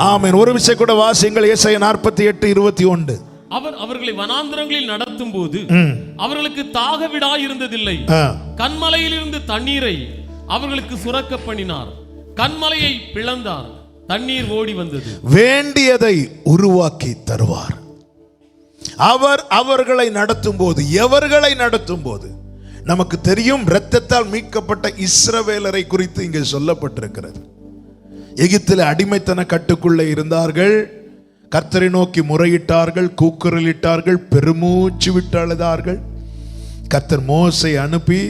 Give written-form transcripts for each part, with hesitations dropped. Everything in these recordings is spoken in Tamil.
ஆமென். ஒரு விஷயம் கூட வாசியுங்கள். ஏசாயா 48:21. அவர் அவர்களை வனாந்தரங்களில் நடத்தும் போது அவர்களுக்கு தாக விடாயிருந்ததில்லை. கன்மலையிலிருந்து தண்ணீரை அவர்களுக்கு சுரக்க பண்ணினார். கன்மலையை பிளந்தார், தண்ணீர் ஓடி வந்தது. வேண்டியதை உருவாக்கி தருவார். அவர் அவர்களை நடத்தும் போது, எவர்களை நடத்தும் போது, நமக்கு தெரியும் இரத்தத்தால் மீட்கப்பட்ட இஸ்ரவேலரை குறித்து இங்கே சொல்லப்பட்டிருக்கிறது. எகிப்தில் அடிமைத்தன கட்டுக்குள்ளே இருந்தார்கள். கர்த்தரை நோக்கி முறையிட்டார்கள், கூக்குரலிட்டார்கள், பெருமூச்சு விட்டு அழுதார்கள். கர்த்தர் மோசை அனுப்பி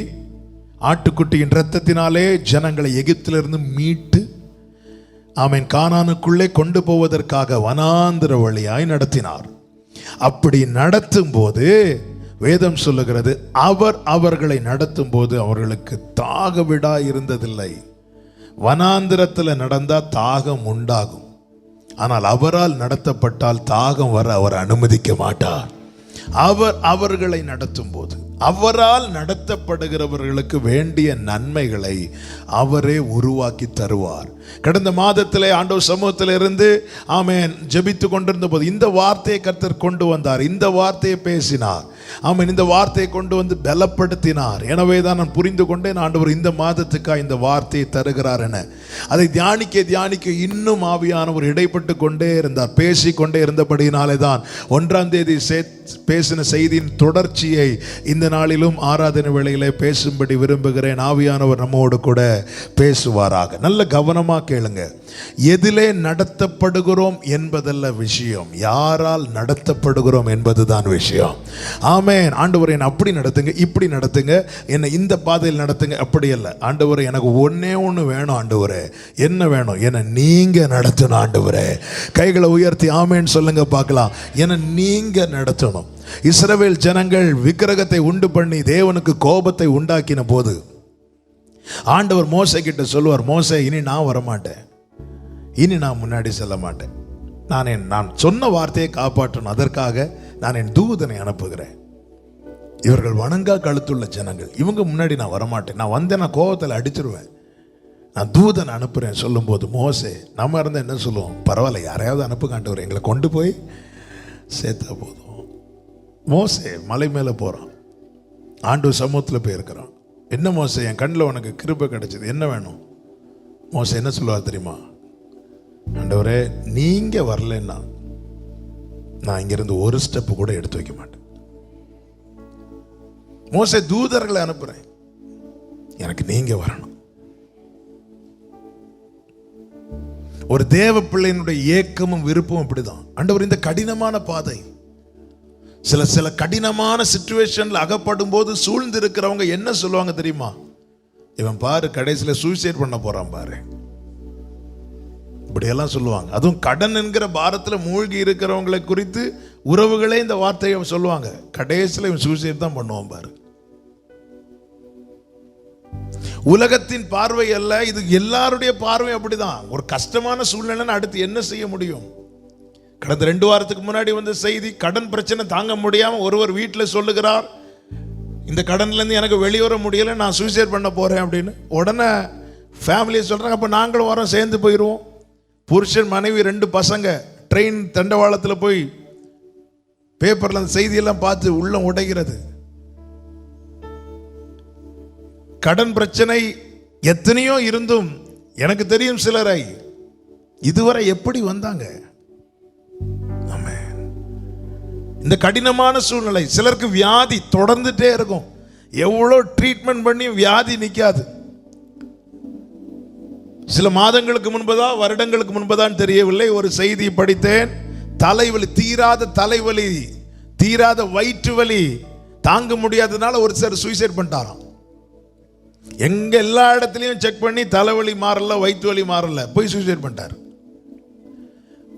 ஆட்டுக்குட்டியின் இரத்தத்தினாலே ஜனங்களை எகிப்திலிருந்து மீட்டு ஆமென் கானானுக்குள்ளே கொண்டு போவதற்காக வனாந்திர வழியாய் நடத்தினார். அப்படி நடத்தும் போது வேதம் சொல்லுகிறது, அவர் அவர்களை நடத்தும் போது அவர்களுக்கு தாக விடா இருந்ததில்லை. வனாந்திரத்தில் நடந்தா தாகம் உண்டாகும், ஆனால் அவரால் நடத்தப்பட்டால் தாகம் வர அவர் அனுமதிக்க மாட்டார். அவர் அவர்களை நடத்தும் போது, அவரால் நடத்தப்படுகிறவர்களுக்கு வேண்டிய நன்மைகளை அவரே உருவாக்கி தருவார். கடந்த மாதத்திலே ஆண்டவர் சமூகத்தில் இருந்து ஆமென் ஜெபித்து கொண்டிருந்த போது இந்த வார்த்தையை கர்த்தர் கொண்டு வந்தார். இந்த வார்த்தையை பேசினார். ஆமென். இந்த வார்த்தையை கொண்டு வந்து பலப்படுத்தினார். எனவே தான் நான் புரிந்து கொண்டேன், ஆண்டவர் இந்த மாதத்துக்காக இந்த வார்த்தையை தருகிறார் என. அதை தியானிக்க இன்னும் ஆவியானவர் இடைப்பட்டு கொண்டே இருந்தார், பேசிக்கொண்டே இருந்தபடியினாலே தான் 1ஆம் தேதி பேசின செய்தியின் தொடர்ச்சியை இந்த நாளிலும் ஆராதனை வேளையிலே பேசும்படி விரும்புகிறேன். ஆவியானவர் நம்மோடு கூட பேசுவாராக. நல்ல கவனமாக கேளுங்க. எதிலே நடத்தப்படுகிறோம் என்பதல்ல விஷயம், யாரால் நடத்தப்படுகிறோம் என்பதுதான் விஷயம். ஆமென். ஆண்டவரே என்னை அப்படி நடத்துங்க, இப்படி நடத்துங்க, என்னை இந்த பாதையில் நடத்துங்க, அப்படி அல்ல. ஆண்டவரே எனக்கு ஒன்னே ஒன்று வேணும். ஆண்டவரே என்ன வேணும்? என்னை நீங்க நடத்தணும். ஆண்டவரே கைகளை உயர்த்தி ஆமென் சொல்லுங்க பார்க்கலாம். என்னை நீங்க நடத்தணும். இஸ்ரவேல் ஜனங்கள் விக்கிரகத்தை உண்டு பண்ணி தேவனுக்கு கோபத்தை உண்டாக்கின போது ஆண்டவர் மோசே கிட்ட சொல்லுவார், மோசே இனி நான் வரமாட்டேன், இனி நான் முன்னாடி செல்ல மாட்டேன். நான் சொன்ன வார்த்தையை காப்பாற்றணும், அதற்காக நான் என் தூதனை அனுப்புகிறேன். இவர்கள் வணங்கா கழுத்துள்ள ஜனங்கள், இவங்க முன்னாடி நான் வரமாட்டேன், நான் வந்தேன் நான் கோபத்தில் அடிச்சிருவேன், நான் தூதனை அனுப்புகிறேன் சொல்லும்போது மோசே, நம்ம இருந்தால் என்ன சொல்லுவோம்? பரவாயில்ல, யாரையாவது அனுப்புகாண்டவர், எங்களை கொண்டு போய் சேர்த்தா போதும். மோசே மலை மேலே போகிறான், ஆண்டவர் சமூகத்தில் போயிருக்கிறான். என்ன மோசே, என் கண்ணில் உனக்கு கிருபை கிடைச்சது, என்ன வேணும்? மோசே என்ன சொல்லுவார் தெரியுமா? ஆண்டவரே நீங்க வரலன்னா நான் இங்கிருந்து ஒரு ஸ்டெப் கூட எடுத்து வைக்க மாட்டேன். மோசே தூதர்களை அனுப்புறேன், எனக்கு நீங்க வரணும். ஒரு தேவ பிள்ளையினுடைய ஏக்கமும் விருப்பமும் அப்படிதான். ஆண்டவர் இந்த கடினமான பாதை, சில கடினமான சிச்சுவேஷன்ல அகப்படும் போது சூழ்ந்து இருக்கிறவங்க என்ன சொல்லுவாங்க தெரியுமா? இவன் பாரு கடைசியில் சூசைட் பண்ண போறான் பாரு, இப்படியெல்லாம் சொல்லுவாங்க. அதுவும் கடன் என்கிற பாரத்தில் மூழ்கி இருக்கிறவங்களை குறித்து உறவுகளே இந்த வார்த்தையை சொல்லுவாங்க, கடைசியில் இவன் சூசைட் தான் பண்ணுவான் பாரு. உலகத்தின் பார்வை அல்ல இது, எல்லாருடைய பார்வை அப்படிதான். ஒரு கஷ்டமான சூழ்நிலை அடுத்து என்ன செய்ய முடியும்? கடந்த 2 வாரத்துக்கு முன்னாடி வந்த செய்தி, கடன் பிரச்சனை தாங்க முடியாம ஒருவர் வீட்டில் சொல்லுகிறார், இந்த கடன்ல இருந்து எனக்கு வெளிவர முடியல, நான் சூசைட் பண்ண போறேன் அப்படின்னு. உடனே ஃபேமிலியை சொல்றாங்க, அப்ப நாங்களும் வரோம், சேர்ந்து போயிடுவோம். புருஷன் மனைவி 2 பசங்க ட்ரெயின் தண்டவாளத்தில் போய் பேப்பர்ல அந்த செய்தியெல்லாம் பார்த்து உள்ளம் உடைகிறது. கடன் பிரச்சனை எத்தனையோ இருந்தும் எனக்கு தெரியும் சிலரை இதுவரை எப்படி வந்தாங்க. இந்த கடினமான சூழ்நிலை, சிலருக்கு வியாதி தொடர்ந்துட்டே இருக்கும், எவ்வளோ ட்ரீட்மெண்ட் பண்ணி வியாதி நிற்காது. சில மாதங்களுக்கு முன்பதா வருடங்களுக்கு முன்பதான் தெரியவில்லை, ஒரு செய்தி படித்தேன். தலைவலி, தீராத தலைவலி, தீராத வயிற்று வலி தாங்க முடியாததுனால ஒரு சிலர் சூசைட் பண்ணிட்டாராம். எங்க எல்லா இடத்துலையும் செக் பண்ணி தலைவலி மாறல, வயிற்று வலி மாறல, போய் சூசைட் பண்ணிட்டார்.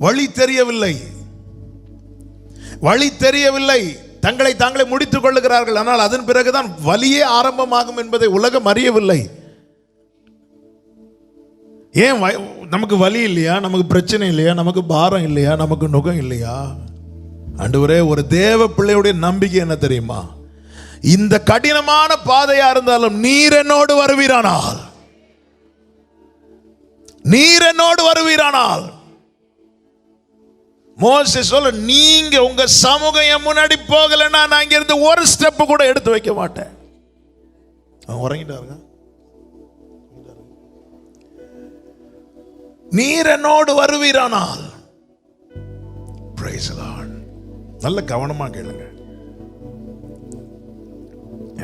வழி தெரியவில்லை, வழி தெரியவில்லை, தங்களை தாங்களே முடித்துக் கொள்ளுகிறார்கள். ஆனால் அதன் பிறகுதான் வலியே ஆரம்பமாகும் என்பதை உலகம் அறியவில்லை. ஏன் நமக்கு வலி இல்லையா? நமக்கு பிரச்சனை இல்லையா? நமக்கு பாரம் இல்லையா? நமக்கு நுகம் இல்லையா? ஆண்டவரே, ஒரு தேவ பிள்ளையுடைய நம்பிக்கை என்ன தெரியுமா? இந்த கடினமான பாதையா இருந்தாலும் நீர் என்னோடு வருவீரானால், நீர் என்னோடு வருவீரானால் மோசே சொல்ல, நீங்க உங்க சமூகம் என் முன்னாடி போகலைன்னா நான் இங்க இருந்து ஒரு ஸ்டெப் கூட எடுத்து வைக்க மாட்டேன். அவன் உறங்கிட்டாருங்க. நீர் என்னோடு வருவீரானால், praise the Lord. நல்ல கவனமா கேளுங்க.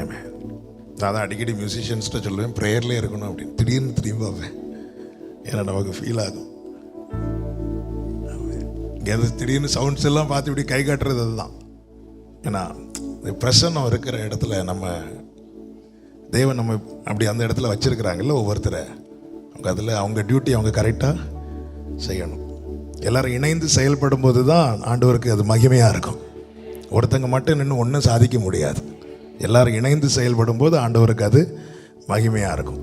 ஆமென். நான் அடிக்கடி மியூசிஷியன்ஸ்ட்ட சொல்லுவேன், ப்ரேயர்லேயே இருக்கணும் அப்படின்னு. திடீர்னு திரும்பி பார்ப்பேன், ஏன்னா நமக்கு ஃபீல் ஆகும். எது திடீர்னு சவுண்ட்ஸ் எல்லாம் பார்த்து இப்படி கை காட்டுறது அதுதான். ஏன்னா பிரசன்னம் இருக்கிற இடத்துல நம்ம தேவன் நம்ம அப்படி அந்த இடத்துல வச்சிருக்கிறாங்கல்ல ஒவ்வொருத்தரை, அவங்க அதில் அவங்க டியூட்டி அவங்க கரெக்டாக செய்யணும். எல்லாரும் இணைந்து செயல்படும் போது தான் ஆண்டவருக்கு அது மகிமையாக இருக்கும். ஒருத்தங்க மட்டும் நின்று ஒன்றும் சாதிக்க முடியாது. எல்லாரும் இணைந்து செயல்படும் போது ஆண்டவருக்கு அது மகிமையாக இருக்கும்.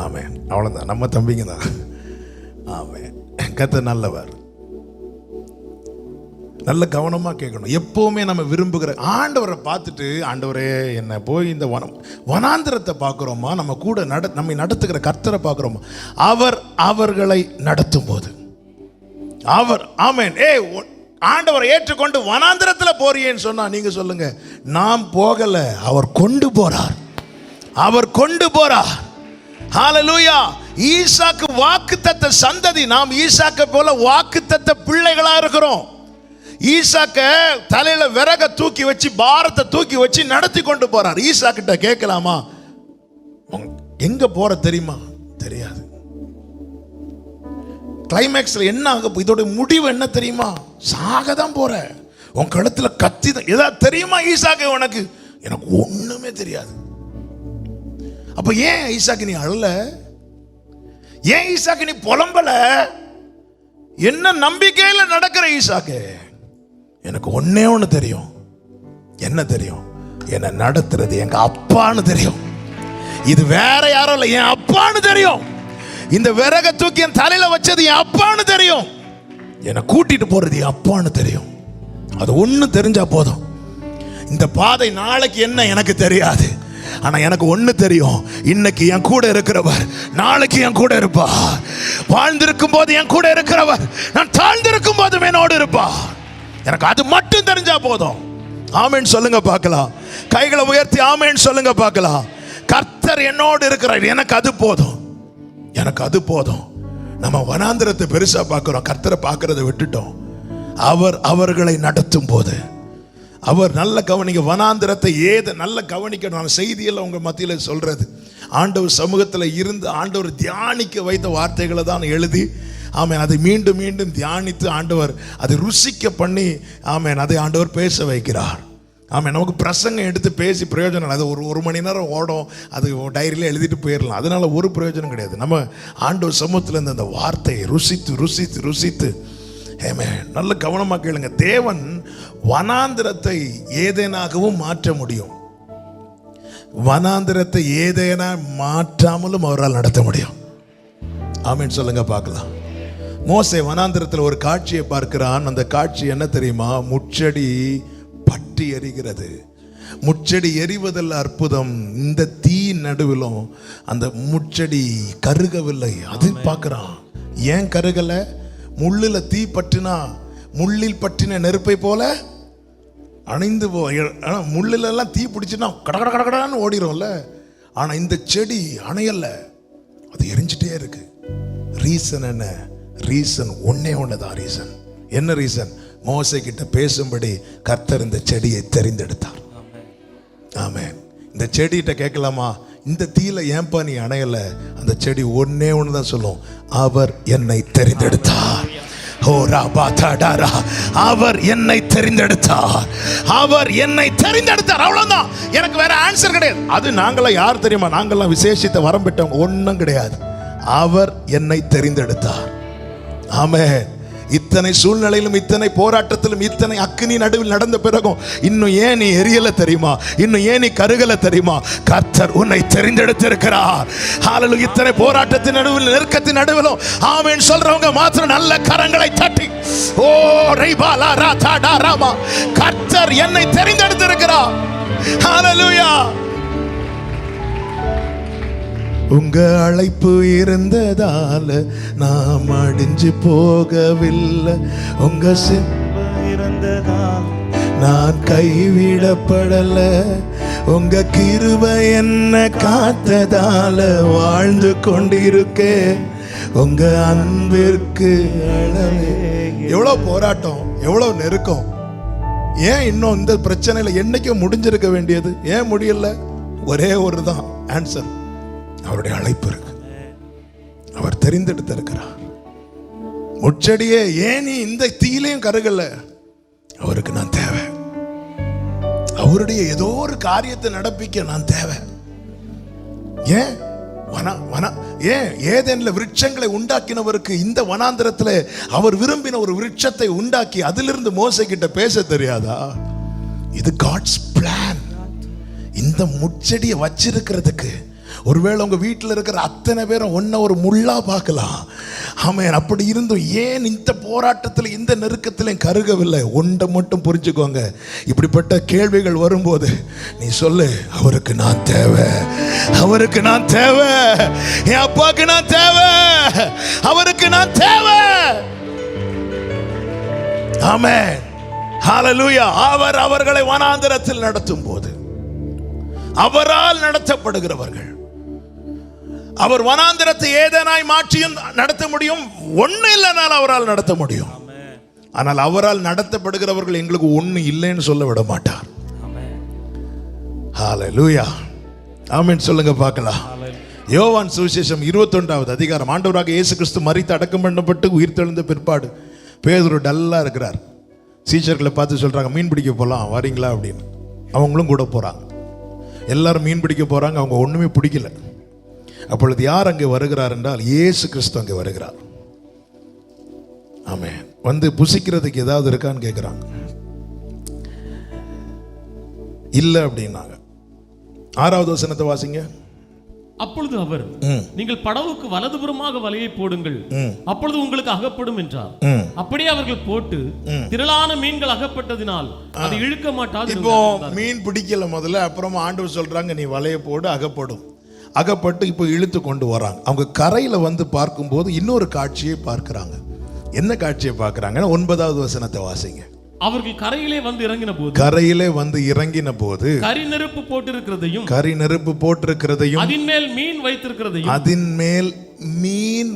ஆமென். அவ்வளோதான், நம்ம தம்பிங்க தான். ஆமென். கர்த்தர் நல்லவர். நல்ல கவனமாக கேட்கணும். எப்போவுமே நம்ம விரும்புகிற ஆண்டவரை பார்த்துட்டு, ஆண்டவரே என்ன போய் இந்த வனாந்திரத்தை பார்க்குறோமா, நம்ம கூட நம்மை நடத்துகிற கர்த்தரை பார்க்குறோமா, அவர்களை நடத்தும் போது அவர், ஆமென். ஆண்டவரை ஏற்றுக்கொண்டு வனாந்திரத்தில் போறியேன்னு சொன்னா நீங்க சொல்லுங்க, நாம் போகல, அவர் கொண்டு போறார். அவர் கொண்டு போறார். ஹalleluya. ஈசாக்கு வாக்குத்தத்த சந்ததி. நாம் ஈசாக்கை போல வாக்குத்தத்த பிள்ளைகளா இருக்கிறோம். ஈசாக்க தலையில விறக தூக்கி வச்சு, பாரத்தை தூக்கி வச்சு நடத்தி கொண்டு போறார். ஈசாக்கிட்ட கேட்கலாமா, எங்க போற தெரியுமா? தெரியாது. கிளைமேக்ஸ்ல என்ன ஆக, இதோட முடிவு என்ன தெரியுமா? சாக தான் போற. உன் கழுத்துல கத்தி தான். ஏதாவது தெரியுமா ஈசாக்கு உனக்கு? எனக்கு ஒண்ணுமே தெரியாது. அப்ப ஏன் ஈசாக்கு நீ அழல? ஏன் ஈசாக்கு நீ புலம்பல? என்ன நம்பிக்கையில நடக்கிற ஈசாக்கு? எனக்கு ஒன்னே ஒண்ணு தெரியும். என்ன தெரியும்? என்ன நடத்துறது எங்க அப்பான்னு தெரியும். இது வேற யாரும் இல்லை, என் அப்பான்னு தெரியும். இந்த விறக தூக்கி என் தலையில வச்சது என் அப்பான்னு தெரியும். என்னை கூட்டிட்டு போறது என் அப்பான்னு தெரியும். அது ஒண்ணு தெரிஞ்சா போதும். இந்த பாதை நாளைக்கு என்ன எனக்கு தெரியாது, ஆனா எனக்கு ஒண்ணு தெரியும், இன்னைக்கு என் கூட இருக்கிறவர் நாளைக்கு என் கூட இருப்பார். வாழ்ந்திருக்கும் போது என் கூட இருக்கிறவர் நான் தாழ்ந்திருக்கும் போது என்னோடு இருப்பார். எனக்கு அது மட்டும் தெரிஞ்சா போதும். ஆமென் சொல்லுங்க பார்க்கலாம். கைகளை உயர்த்தி ஆமென் சொல்லுங்க பார்க்கலாம். கர்த்தர் என்னோடு இருக்கிறார், எனக்கு அது போதும். எனக்கு அது போதும். நம்ம வனாந்திரத்தை பெருசா பார்க்கிறோம், கர்த்தரை பார்க்கறதை விட்டுட்டோம். அவர்களை நடத்தும் போது அவர் நல்ல கவனிக்க. வனாந்திரத்தை நல்ல கவனிக்கணும். நான் செய்தியில் உங்க மத்தியில சொல்றது, ஆண்டவர் சமூகத்தில் இருந்து ஆண்டவர் தியானிக்க வைத்த வார்த்தைகளை தான் எழுதி, ஆமென், அதை மீண்டும் மீண்டும் தியானித்து ஆண்டவர் அதை ருசிக்க பண்ணி, ஆமென், அதை ஆண்டவர் பேச வைக்கிறார். ஆமாம், நமக்கு பிரசங்கம் எடுத்து பேசி பிரயோஜனம் இல்லை. அது ஒரு மணி நேரம் ஓடும், அது டைரியில் எழுதிட்டு போயிடலாம். அதனால ஒரு பிரயோஜனம் கிடையாது. நம்ம ஆண்டவர் சமூகத்தில் இருந்து அந்த வார்த்தையை ருசித்து ருசித்து ருசித்து, ஆமென், நல்ல கவனமாக கேளுங்க. தேவன் வனாந்திரத்தை ஏதேனாகவும் மாற்ற முடியும். வனாந்திரத்தை ஏதேனா மாற்றாமலும் அவரால் நடத்த முடியும். ஆமென் சொல்லுங்க பார்க்கலாம். மோசே வனாந்திரத்தில் ஒரு காட்சியை பார்க்கிறான். அந்த காட்சி என்ன தெரியுமா? முச்செடி பற்றி எரிகிறது. முச்செடி எரிவதில் அற்புதம். இந்த தீ நடுவிலும் அந்த முச்செடி கருகவில்லை. அது பார்க்கிறான். ஏன் கருகல? முள்ளுல தீ பற்றினா முள்ளில் பற்றின நெருப்பை போல அணைந்து முள்ளில எல்லாம் தீ பிடிச்சுன்னா கடகட கடகடான்னு ஓடிடும்ல. ஆனா இந்த செடி அணையல்ல, அது எரிஞ்சிட்டே இருக்கு. ரீசன் என்ன? ரீசன் ஒன்னே ஒண்ணுதான். ரீசன் என்ன? ரீசன் மோசே கிட்ட பேசும்படி கர்த்தர் இந்த செடியை தெரிந்தெடுத்தார். ஆமென். இந்த செடிகிட்ட கேட்கலாமா, இந்த தீல ஏன்பா நீ அணையல? அந்த செடி ஒன்னே ஒண்ணுதான் சொல்லும், அவர் என்னை தெரிந்தெடுத்தார். அவர் என்னை தெரிந்தெடுத்தார். அவர் என்னை தெரிந்தெடுத்தார். அவ்வளவுதான். எனக்கு வேற ஆன்சர் கிடையாது. அது நாங்களாம் யார் தெரியுமா? நாங்களாம் விசேஷித்த வரம் பெற்றவங்க ஒன்றும் கிடையாது. அவர் என்னை தெரிந்தெடுத்தார். ஆமென். இத்தனை சூழ்நிலையிலும், இத்தனை போராட்டத்திலும், இத்தனை அக்கினி நடுவில் நடந்த பிறகும் இன்னும் ஏன் நீ எரியல தெரியுமா? இன்னும் ஏன் நீ கருகல தெரியுமா? கர்த்தர் உன்னை தெரிந்தெடுத்திருக்கிறார். ஹalleluya. இத்தனை போராட்டத்தின் நடுவில், நெருக்கத்தின் நடுவிலும் ஆமென் சொல்றவங்க மாத்திரம் நல்ல கரங்களை தட்டி, ஓ ரைபாலா ராதா ராமா, கர்த்தர் என்னை தெரிந்தெடுத்திருக்கிறார். ஹalleluya. உங்க அழைப்பு இருந்ததால நாம் அடிஞ்சு போகவில்லை. உங்க இருந்ததால் நான் கைவிடப்படல. உங்க கிருபை என்ன காத்ததால வாழ்ந்து கொண்டிருக்கே. உங்க அன்பிற்கு அளவே. எவ்வளவு போராட்டம், எவ்வளவு நெருக்கம். ஏன் இன்னும் இந்த பிரச்சனையில என்னைக்கும் முடிஞ்சிருக்க வேண்டியது ஏன் முடியல? ஒரே ஒரு தான் ஆன்சர். அவருடைய அழைப்பு இருக்கு. அவர் தெரிந்தெடுத்து இருக்கிறார். முச்செடியே ஏன் நீ இந்த தீயிலையும் கருகல? அவருக்கு நான் தேவை. அவருடைய ஏதோ ஒரு காரியத்தை நடப்பிக்க நான் தேவை. ஏன் ஏன் ஏதேன்ல விருட்சங்களை உண்டாக்கினவருக்கு இந்த வனாந்திரத்தில் அவர் விரும்பின ஒரு விருட்சத்தை உண்டாக்கி அதிலிருந்து மோசே கிட்ட பேச தெரியாதா? இது காட்ஸ் பிளான். இந்த முச்செடியை வச்சிருக்கிறதுக்கு ஒருவேளை உங்க வீட்டில் இருக்கிற அத்தனை பேரும் ஒன்ன ஒரு முள்ளா பார்க்கலாம். ஆமென். அப்படி இருந்தும் ஏன் இந்த போராட்டத்தில் இந்த நெருக்கத்திலையும் கருகவில்லை? ஒன்றை மட்டும் புரிஞ்சுக்கோங்க. இப்படிப்பட்ட கேள்விகள் வரும்போது நீ சொல்லு, அவருக்கு நான் தேவை, அவருக்கு நான் தேவை, என் அப்பாவுக்கு நான் தேவை, அவருக்கு நான் தேவை. ஆமென். ஹல்லேலூயா. அவர் அவர்களை வனாந்திரத்தில் நடத்தும் போது அவரால் நடத்தப்படுகிறவர்கள். அவர் வனாந்திரத்தை ஏதேனாய் மாற்றியும் நடத்த முடியும். ஒண்ணு இல்லைனால் அவரால் நடத்த முடியும். ஆனால் அவரால் நடத்தப்படுகிறவர்கள் எங்களுக்கு ஒண்ணு இல்லைன்னு சொல்ல விட மாட்டார். ஹல்லேலூயா. ஆமென் சொல்லுங்க பார்க்கலாம். யோவான் சுவிசேஷம் 21வது அதிகாரம். ஆண்டவராக இயேசு கிறிஸ்து மரித்து அடக்கம் பண்ணப்பட்டு உயிர் தெழுந்த பிற்பாடு பேதுரு டல்லா இருக்கிறார். சீஷர்களை பார்த்து சொல்றாங்க, மீன் பிடிக்க போலாம் வரீங்களா அப்படின்னு. அவங்களும் கூட போறாங்க. எல்லாரும் மீன் பிடிக்க போறாங்க. அவங்க ஒண்ணுமே பிடிக்கல. அப்பொழுது யார் அங்கே வருகிறார் என்றால் இயேசு கிறிஸ்து அங்கே வருகிறார். ஆமென். வந்து புசிக்கிறதுக்கு ஏதாவது இருக்கான்னு கேட்கிறாங்க. இல்ல அப்படின்னாங்க. 6வது வசனத்தை வாசிங்க. அப்பொழுது அவர், நீங்கள் படவுக்கு வலதுபுறமாக வலையை போடுங்கள், அப்பொழுது உங்களுக்கு அகப்படும் என்றார். அப்படியே அவர்கள் போட்டு திரளான மீன்கள் அகப்பட்டதினால் அது இழுக்க மாட்டாது. இப்போ மீன் பிடிக்கல முதல்ல. அப்புறமா ஆண்டவர் சொல்றாங்க, நீ வலையை போடு, அகப்படும். அகப்பட்டு இப்போ இழுத்து கொண்டு வராங்க. அவங்க கரையில வந்து பார்க்கும்போது இன்னொரு காட்சியை பார்க்கிறாங்க. என்ன காட்சியை பார்க்கிறாங்க? 9வது வசனத்தை வாசிங்க. அவர்கள் கரையிலே வந்து இறங்கின போது கரி நெருப்பு போட்டிருக்கிறதையும் அதின் மேல் மீன்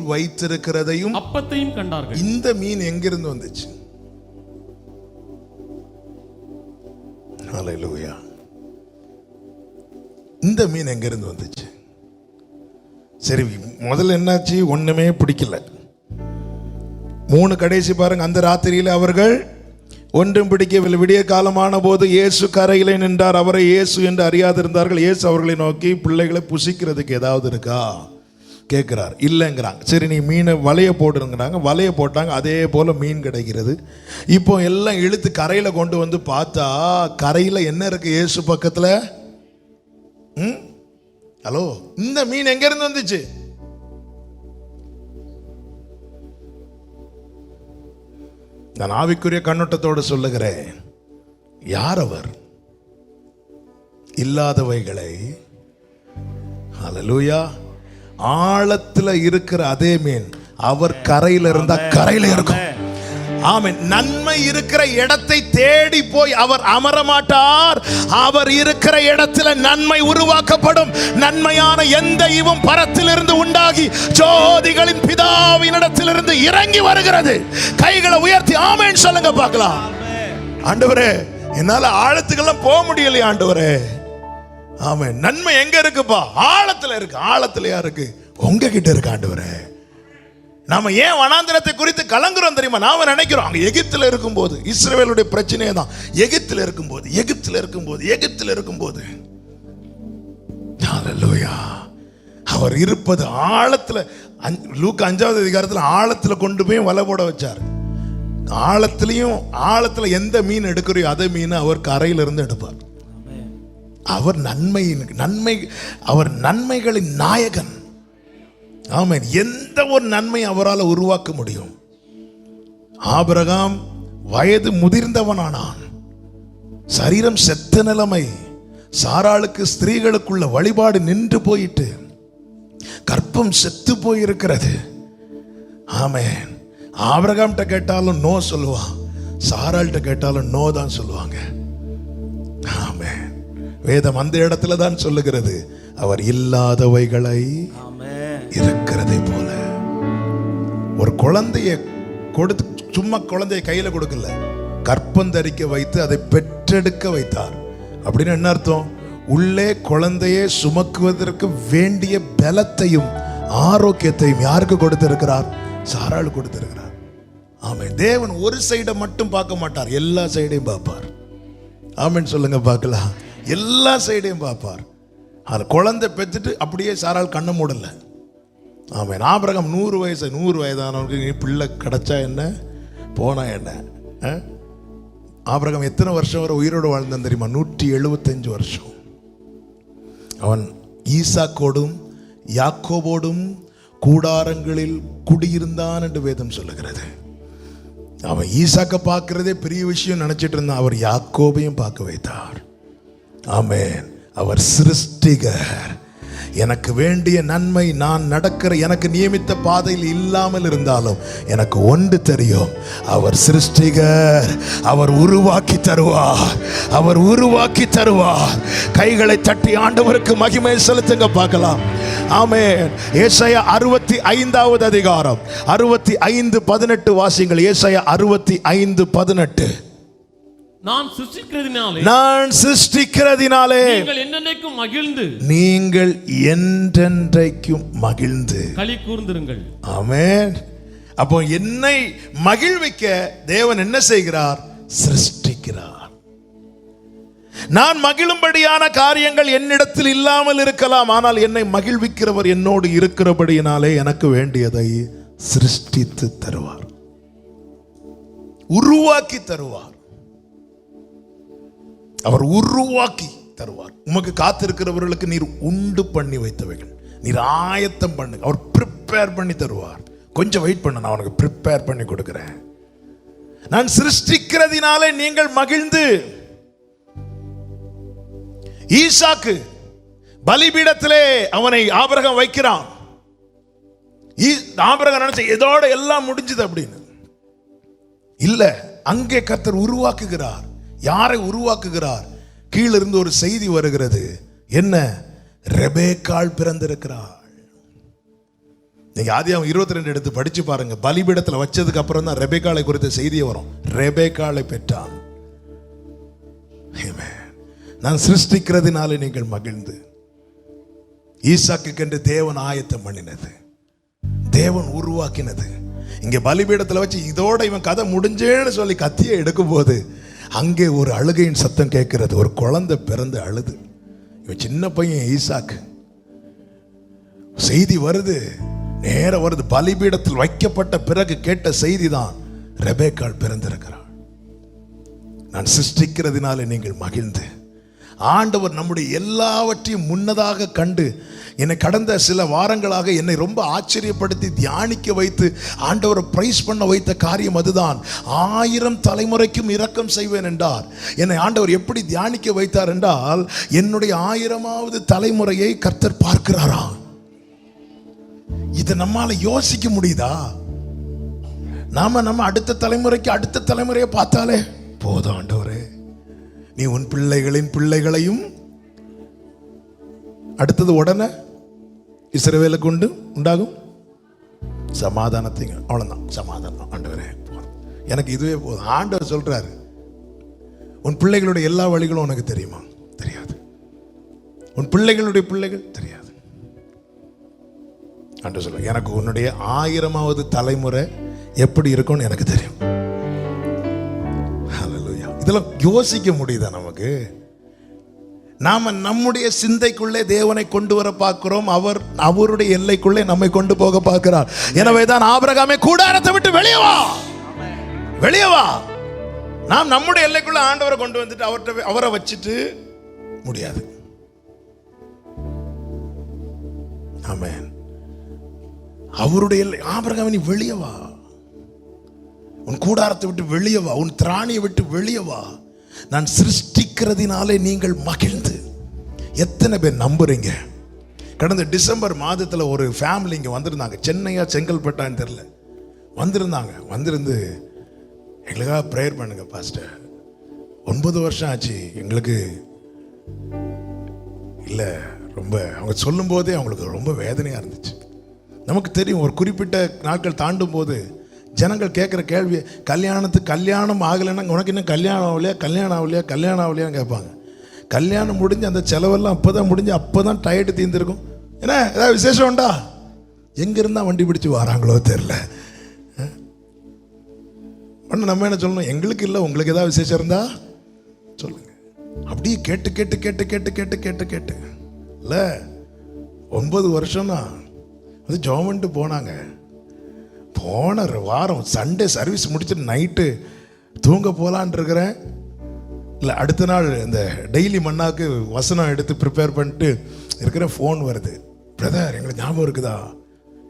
வைத்திருக்கிறதையும் அப்பத்தையும் கண்டார்கள். இந்த மீன் எங்கிருந்து வந்துச்சு? ஹல்லேலூயா. இந்த மீன் எங்கிருந்து வந்துச்சு? சரி, முதல்ல என்னாச்சு? ஒண்ணுமே பிடிக்கல. 3 கடைசி பாருங்க. அந்த ராத்திரியில அவர்கள் ஒன்றும் பிடிக்கவில்லை. விடிய காலமான போது இயேசு கரையிலே நின்றார். அவரை இயேசு என்று அறியாதிருந்தார்கள். இயேசு அவர்களை நோக்கி, பிள்ளைகளை புசிக்கிறதுக்கு ஏதாவது இருக்கா கேட்கிறார். இல்லைங்கிறாங்க. சரி, நீ மீனை வலைய போடுங்கிறாங்க. வலைய போட்டாங்க. அதே போல மீன் கிடைக்கிறது. இப்போ எல்லாம் இழுத்து கரையில கொண்டு வந்து பார்த்தா கரையில என்ன இருக்கு? இயேசு பக்கத்துல. ஹலோ, இந்த மீன் எங்க இருந்து வந்துச்சு? நான் ஆவிக்குரிய கண்ணோட்டத்தோடு சொல்லுகிறேன். யார் அவர்? இல்லாதவைகளை, ஹல்லேலூயா, ஆழத்துல இருக்கிற அதே மீன் அவர் கரையில இருந்தா கரையில இருக்கும். ஆமென். நன்மை இருக்கிற இடத்தை தேடி போய் அவர் அமரமாட்டார். அவர் இருக்கிற இடத்துல நன்மை உருவாக்கப்படும். நன்மையான எந்த ஈவும் பரத்திலிருந்து உண்டாகி ஜோதிகளின் பிதாவினிடத்திலிருந்து இறங்கி வருகிறது. கைகளை உயர்த்தி ஆமென் சொல்லுங்க பார்க்கலாம். ஆண்டவரே, என்னால ஆழத்துக்கெல்லாம் போக முடியலையே ஆண்டவரே. ஆமென். நன்மை எங்க இருக்குப்பா? ஆழத்துல இருக்கு. ஆழத்துலயா இருக்கு? உங்ககிட்ட இருக்கு ஆண்டவரே. நாம ஏன் வனாந்திரத்தை குறித்து கலங்குறோம் தெரியுமா? நாம நினைக்கிறோம் அங்க எகிப்துல இருக்கும்போது, இஸ்ரவேலுடைய பிரச்சனையே தான். எகிப்துல இருக்கும்போது ஹல்லேலூயா, அவர் இருப்பது ஆழத்துல. லூக்கா 5வது அதிகாரத்துல ஆழத்துல கொண்டு போய் வலை போட வச்சார். ஆழத்துல எந்த மீன் எடுக்கிறையோ அதே மீன் அவர் கரையில இருந்து எடுப்பார். அவர் அவர் நன்மைகளின் நாயகன். ஆமென். எந்த ஒரு நன்மை அவரால் உருவாக்க முடியும். ஆபிரகாம் வயது முதிர்ந்தவனானான். சரீரம் செத்த நிலைமை. சாராளுக்கு ஸ்திரீகளுக்குள்ள வழிபாடு நின்று போயிட்டு கற்பம் செத்து போயிருக்கிறது. ஆமென். ஆபிரகாம்கிட்ட கேட்டாலும் நோ சொல்லுவான், சாராள்கிட்ட கேட்டாலும் நோ தான் சொல்லுவாங்க. ஆமென். வேதம் அந்த இடத்துல தான் சொல்லுகிறது, அவர் இல்லாதவைகளை இருக்கிறதை போல. ஒரு குழந்தைய கொடுத்து சும்மா குழந்தைய கையில கொடுக்கல, கற்பம் தரிக்க வைத்து அதை பெற்றெடுக்க வைத்தார். அப்படின்னு என்ன அர்த்தம்? உள்ளே குழந்தையை சுமக்குவதற்கு வேண்டிய பலத்தையும் ஆரோக்கியத்தையும் யாருக்கு கொடுத்திருக்கிறார்? சாராள் கொடுத்திருக்கிறார். ஆமென். தேவன் ஒரு சைடை மட்டும் பார்க்க மாட்டார், எல்லா சைடையும் பார்ப்பார். ஆமென் சொல்லுங்க பார்க்கலாம். எல்லா சைடையும் பார்ப்பார். அது குழந்தை பெற்றுட்டு அப்படியே சாராள் கண்ணை மூடல. ஆமென். ஆபிரகாம் 100 வயதானவனுக்கு நீ பிள்ளை கிடைச்சா என்ன, போனா என்ன? ஆபிரகாம் எத்தனை வருஷம் வரை உயிரோடு வாழ்ந்தான் தெரியுமா? 175 வருஷம். அவன் ஈசாக்கோடும் யாக்கோபோடும் கூடாரங்களில் குடியிருந்தான் என்று வேதம் சொல்லுகிறது. அவன் ஈசாக்க பார்க்கிறதே பெரிய விஷயம் நினைச்சிட்டு இருந்தான், அவர் யாக்கோபையும் பார்க்க வைத்தார். ஆமென். அவர் சிருஷ்டிகர். எனக்கு வேண்டிய நன்மை நான் நடக்கிற எனக்கு நியமித்த பாதையில் இல்லாமல் இருந்தாலும் எனக்கு ஒன்று தெரியும், அவர் சிருஷ்டிகர். அவர் உருவாக்கி தருவார், அவர் உருவாக்கி தருவார். கைகளை தட்டி ஆண்டவருக்கு மகிமை செலுத்துங்க பார்க்கலாம். ஆமென். ஏசாயா 65வது அதிகாரம் 65:18 வாசிங்கள். ஏசாயா 65:18. நான் சிருஷ்டிக்கிறதினாலே நீங்கள் என்றென்றைக்கும் மகிழ்ந்து களி கூர்ந்திருங்கள். ஆமென். அப்போ என்னை மகிழ்விக்க தேவன் என்ன செய்கிறார்? சிருஷ்டிக்கிறார். நான் மகிழும்படியான காரியங்கள் என்னிடத்தில் இல்லாமல் இருக்கலாம், ஆனால் என்னை மகிழ்விக்கிறவர் என்னோடு இருக்கிறபடியினாலே எனக்கு வேண்டியதை சிருஷ்டித்து தருவார், உருவாக்கி தருவார். அவர் உருவாக்கி தருவார். உமக்கு காத்திருக்கிறவர்களுக்கு நீர் உண்டு பண்ணி வைத்தவைகள் நீர் ஆயத்தம் பண்ணுங்க. அவர் ப்ரிப்பேர் பண்ணி தருவார். கொஞ்சம் வெயிட் பண்ண, நான் அவனுக்கு ப்ரிப்பேர் பண்ணி கொடுக்கிறேன். நான் சிருஷ்டிக்கிறதினாலே நீங்கள் மகிழ்ந்து. ஈசாக்கு பலிபீடத்திலே அவனை ஆபிரகாம் வைக்கிறான். ஆபிரகாம் நினைச்ச இதோட எல்லாம் முடிஞ்சது அப்படின்னு இல்ல, அங்கே கர்த்தர் உருவாக்குகிறார். யாரை உருவாக்குகிறார்? கீழிருந்து ஒரு செய்தி வருகிறது. என்ன? ரெபேக்காள் பிறந்திருக்கிறாள். நீங்க ஆதியாகமம் 22 எடுத்து படிச்சு பாருங்க. பலிபீடத்தில் வச்சதுக்கு அப்புறம் தான் ரெபேக்காளை குறித்த செய்தி வரும். ரெபேக்காளை பெற்றான். நான் சிருஷ்டிக்கிறதுனால நீங்கள் மகிழ்ந்து. ஈசாக்கு என்று தேவன் ஆயத்தம் பண்ணினது, தேவன் உருவாக்கினது. இங்க பலிபீடத்தில் வச்சு இதோட இவன் கதை முடிஞ்சேன்னு சொல்லி கத்தியை எடுக்கும் போது அங்கே ஒரு அழுகையின் சத்தம் கேட்கிறது. ஒரு குழந்தை பிறந்து அழுது. இவன் சின்ன பையன் ஈசாக்கு. செய்தி வருது, நேர வருது. பலிபீடத்தில் வைக்கப்பட்ட பிறகு கேட்ட செய்தி தான், ரெபேக்காள் பிறந்திருக்கிறாள். நான் சிருஷ்டிக்கிறதுனால நீங்கள் மகிழ்ந்து. ஆண்டவர் நம்முடைய எல்லாவற்றையும் முன்னதாக கண்டு என்னை கடந்த சில வாரங்களாக என்னை ரொம்ப ஆச்சரியப்படுத்தி தியானிக்க வைத்து ஆண்டவரை பிரைஸ் பண்ண வைத்த காரியம் அதுதான். 1000 தலைமுறைக்கும் இரக்கம் செய்வேன் என்றார். என்னை ஆண்டவர் எப்படி தியானிக்க வைத்தார் என்றால், என்னுடைய 1000வது தலைமுறையை கர்த்தர் பார்க்கிறாரா? இதை நம்மால யோசிக்க முடியுதா? நம்ம அடுத்த தலைமுறையை பார்த்தாலே போதும், ஆண்டவரே நீ உன் பிள்ளைகளின் பிள்ளைகளையும். அடுத்தது உடனே இஸ்ரவேலுக்கு உண்டாகும் சமாதானத்தையும். அவ்வளவுதான், சமாதானம். ஆண்டவரே எனக்கு இதுவே போதும். ஆண்டவர் சொல்றாரு, உன் பிள்ளைகளுடைய எல்லா வழிகளும் உனக்கு தெரியுமா? தெரியாது. உன் பிள்ளைகளுடைய பிள்ளைகள் தெரியாது. ஆண்டவர் சொல்ற, எனக்கு உன்னுடைய 1000வது தலைமுறை எப்படி இருக்கும்னு எனக்கு தெரியும். இதெல்லாம் யோசிக்க முடியுதா நமக்கு? நாம நம்முடைய சிந்தைக்குள்ளே தேவனை கொண்டு வர பார்க்கிறோம், அவர் அவருடைய எல்லைக்குள்ளே நம்மை கொண்டு போக பார்க்கிறார். எனவேதான் ஆபிரகாமே கூடாரத்தை விட்டு வெளியே வா. நாம் நம்முடைய எல்லைக்குள்ள ஆண்டவரை கொண்டு வந்துட்டு அவரை வச்சுட்டு முடியாது. ஆமென். அவருடைய எல்லை. ஆபிரகாமே நீ வெளியே வா, உன் கூடாரத்தை விட்டு வெளியே வா, உன் திராணியை விட்டு வெளியே வா. நான் சிருஷ்டிக்கிறதினாலே நீங்கள் மகிழ்ந்து. எத்தனை பேர் நம்புறீங்க? கடந்த டிசம்பர் மாதத்தில் ஒரு ஃபேமிலி இங்கே வந்திருந்தாங்க. சென்னையா செங்கல்பட்டான்னு தெரியல, வந்திருந்து எங்களுக்காக ப்ரேயர் பண்ணுங்க பாஸ்டர், 9 வருஷம் ஆச்சு எங்களுக்கு. இல்லை, ரொம்ப அவங்க சொல்லும் போதே அவங்களுக்கு ரொம்ப வேதனையாக இருந்துச்சு. நமக்கு தெரியும், ஒரு குறிப்பிட்ட நாட்கள் தாண்டும் போது ஜனங்கள் கேட்குற கேள்வி, கல்யாணம் ஆகலைன்னா உனக்கு இன்னும் கல்யாணம் ஆகலையான்னு கேட்பாங்க. கல்யாணம் முடிஞ்சு அந்த செலவெல்லாம் அப்போ தான் முடிஞ்சு, அப்போ தான் டயர்டு தீர்ந்துருக்கும். ஏன்னா ஏதாவது விசேஷம் உண்டா, எங்கேருந்தா வண்டி பிடிச்சி வராங்களோ தெரில. ஆனால் நம்ம என்ன சொல்லணும், எங்களுக்கு இல்லை, உங்களுக்கு ஏதாவது விசேஷம் இருந்தா சொல்லுங்க. அப்படியே கேட்டு கேட்டு கேட்டு கேட்டு கேட்டு கேட்டு கேட்டு இல்லை 9 வருஷம்னா அது ஜோமெண்ட்டு போனாங்க. போன வாரம் சண்டே சர்வீஸ் முடிச்சுட்டு நைட்டு தூங்க போகலான் இருக்கிறேன். இல்லை, அடுத்த நாள் இந்த டெய்லி மன்னாக்கு வசனம் எடுத்து ப்ரிப்பேர் பண்ணிட்டு இருக்கிற ஃபோன் வருது. பிரதர், எங்களுக்கு ஞாபகம் இருக்குதா,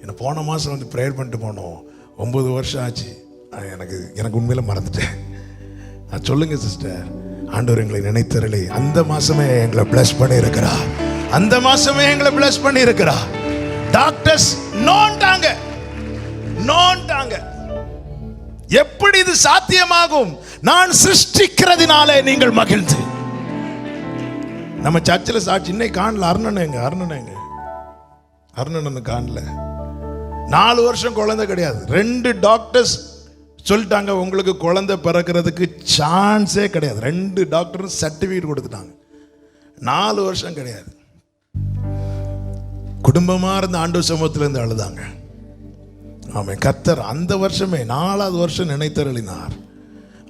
என்னை போன மாதம் வந்து ப்ரேயர் பண்ணிட்டு போனோம், 9 வருஷம் ஆச்சு. எனக்கு உண்மையில மறந்துட்டேன். சொல்லுங்க சிஸ்டர், ஆண்டவர் எங்களை நினைத்தருளி அந்த மாசமே எங்களை பிளஸ் பண்ணி இருக்கிறார். அந்த மாசமே எங்களை பிளஸ் பண்ணி இருக்கிறார். டாக்டர்ஸ் நோண்டாங்க. எப்படி இது சாத்தியமாகும்? நான் சிருஷ்டிக்கிறதுனாலே நீங்கள் மகிழ்ந்து. நம்ம சர்ச்சில் சாட்சி இன்னைக்கு காணல. அருணன் காணல. 4 வருஷம் குழந்தை கிடையாது. 2 டாக்டர்ஸ் சொல்லிட்டாங்க உங்களுக்கு குழந்தை பிறக்கிறதுக்கு சான்ஸே கிடையாது. 2 டாக்டரும் சர்டிஃபிகேட் கொடுத்துட்டாங்க. 4 வருஷம் கிடையாது. குடும்பமா இருந்த ஆண்டவர் சமூகத்தில் இருந்து அழுதாங்க. ஆமென். கர்த்தர் அந்த வருஷமே 4வது வருஷம் நினைத்தருளினார்,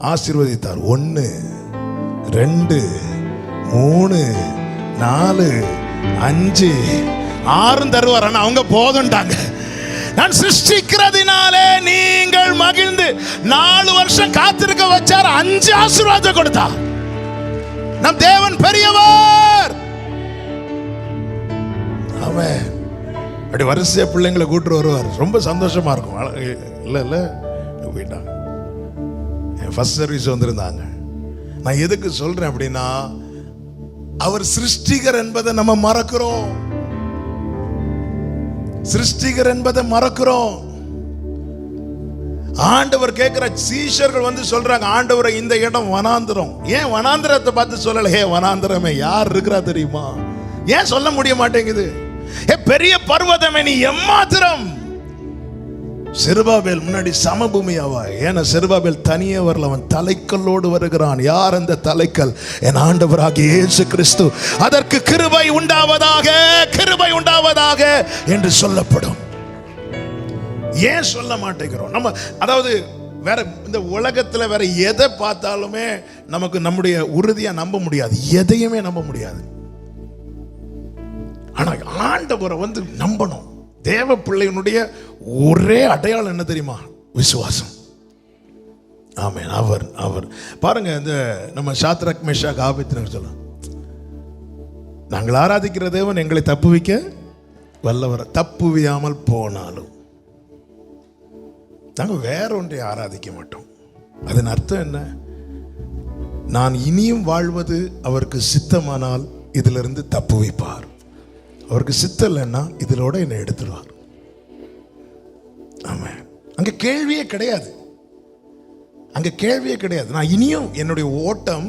ஆசீர்வதித்தார். 1 2 3 4 5 6 தருவார். ஆனா அவங்க போதும்ட்டாங்க. நான் சிருஷ்டிக்கிறதுனாலே நீங்கள் மகிழ்ந்து 4 வருஷம் காத்திருக்க வச்சார். 5 ஆசீர்வாதம் கொடுத்தார். நம் தேவன் பெரியவர். ஆமென். அப்படி வரிசையா பிள்ளைங்களை கூட்டு வருவார். ரொம்ப சந்தோஷமா இருக்கும். இல்ல போயிட்டாங்க. ஃபர்ஸ்ட் சர்வீஸ் வந்திருந்தாங்க. நான் எதுக்கு சொல்றேன் அப்படின்னா, அவர் சிருஷ்டிகர் என்பதை நம்ம மறக்கிறோம். சிருஷ்டிகர் என்பதை மறக்கிறோம். ஆண்டவர் கேட்கிற சீஷர்கள் வந்து சொல்றாங்க, ஆண்டவரை இந்த இடம் வனாந்திரம். ஏன் வனாந்திரத்தை பார்த்து சொல்லல? ஹே வனாந்திரமே, யார் இருக்கிறா தெரியுமா? ஏன் சொல்ல முடிய மாட்டேங்குது? பெரிய பர்வதமே, நீ எம்மாத்திரம்? செருபாபேல் முன்னாடி சமபூமியாவா? ஏன்னா செருபாபேல் தனியே வரல, அவன் தலைக்கல்லோடு வருகிறான். யார் அந்த தலைக்கல்? என் ஆண்டவராகிய இயேசு கிறிஸ்து. அதற்கு கிருபை உண்டாவதாக, கிருபை உண்டாவதாக என்று சொல்லப்படும். ஏன் சொல்ல மாட்டேங்கிறோம்? நம்ம அதாவது வேற இந்த உலகத்துல வேற எதை பார்த்தாலுமே நமக்கு நம்முடைய உறுதியா நம்ப முடியாது, எதையுமே நம்ப முடியாது. ஆனா ஆண்டவரை வந்து நம்பணும். தேவ பிள்ளையினுடைய ஒரே அடையாளம் என்ன தெரியுமா? விசுவாசம். ஆமென். அவர் பாருங்க, இந்த நம்ம சாத்ராக் மேஷாக் ஆபேத்நேகோ சொல்லலாம், நாங்கள் ஆராதிக்கிற தேவன் எங்களை தப்புவிக்க வல்லவர். தப்புவியாமல் போனாலும் நாங்கள் வேற ஒன்றை ஆராதிக்க மாட்டோம். அதன் அர்த்தம் என்ன? நான் இனியும் வாழ்வது அவருக்கு சித்தமானால் இதிலிருந்து தப்புவிப்பார். அவருக்கு சித்தம் இல்லைன்னா இதிலோட என்னை எடுத்துடுவார். ஆமாம். அங்கே கேள்வியே கிடையாது. நான் இனியும் என்னுடைய ஓட்டம்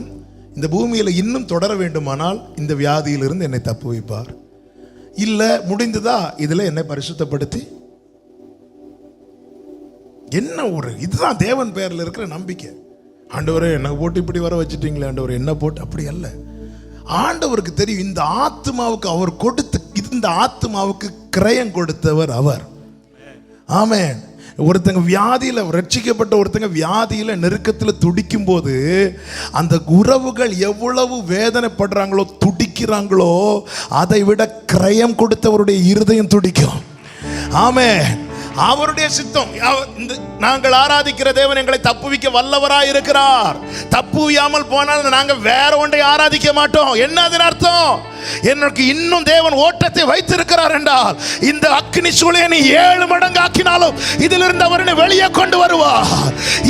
இந்த பூமியில் இன்னும் தொடர வேண்டுமானால் இந்த வியாதியிலிருந்து என்னை தப்புவிப்பார். இல்லை முடிந்ததா இதில் என்னை பரிசுத்தப்படுத்தி என்ன ஒரு இதுதான் தேவன் பெயரில் இருக்கிற நம்பிக்கை. ஆண்டவரே என்னை போட்டு இப்படி வர வச்சுட்டீங்களே ஆண்டவர், என்ன போட்டு அப்படி அல்ல. ஆண்டவருக்கு தெரியும் இந்த ஆத்மாவுக்கு அவர் கொடுத்து, இந்த ஆத்மாவுக்கு கிரயம் கொடுத்தவர் அவர். ஆமென். ஒருத்தங்க வியாதியில ரட்சிக்கப்பட்ட ஒருத்தங்க வியாதியில நெருக்கத்தில் துடிக்கும் போது அந்த உறவுகள் எவ்வளவு வேதனைப்படுறாங்களோ, துடிக்கிறாங்களோ, அதை விட கிரயம் கொடுத்தவருடைய இருதயம் துடிக்கும். ஆமென். அவருடைய சித்தம். நாங்கள் ஆராதிக்கிற தேவன் எங்களை தப்புவிக்க வல்லவராய் இருக்கிறார். தப்புவியாமல் போனால் நாங்கள் வேற ஒன்றை ஆராதிக்க மாட்டோம். என்ன அதன் அர்த்தம்? எனக்கு இன்னும் தேவன் ஓட்டத்தை வைத்திருக்கிறார் என்றால் இந்த அக்னி சூளையை நீ 7 மடங்கு ஆக்கினாலும் இதிலிருந்து அவரை வெளியே கொண்டு வருவார்.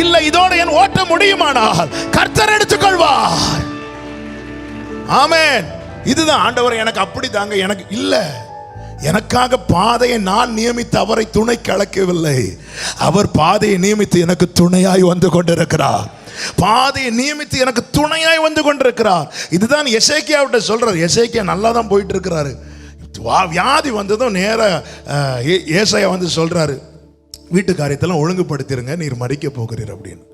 இல்லை இதோட என் ஓட்டம் முடியுமானால் கர்த்தர் எடுத்துக்கொள்வார். ஆமென். இதுதான் ஆண்டவர் எனக்கு அப்படி தாங்க, எனக்கு இல்லை எனக்காக பாதையை நான் நியமித்து அவரை துணைக்கு அழைக்கவில்லை. அவர் பாதையை நியமித்து எனக்கு துணையாய் வந்து கொண்டிருக்கிறார். பாதையை நியமித்து எனக்கு துணையாய் வந்து கொண்டிருக்கிறார். இதுதான் எசேக்கியாவிட்ட சொல்றார். எசேக்கியா நல்லா தான் போயிட்டு இருக்கிறாரு. வியாதி வந்ததும் நேர ஏசாயா வந்து சொல்றாரு, வீட்டு காரியத்தெல்லாம் ஒழுங்குபடுத்திருங்க, நீர் மறிக்க போகிறீர் அப்படின்னு.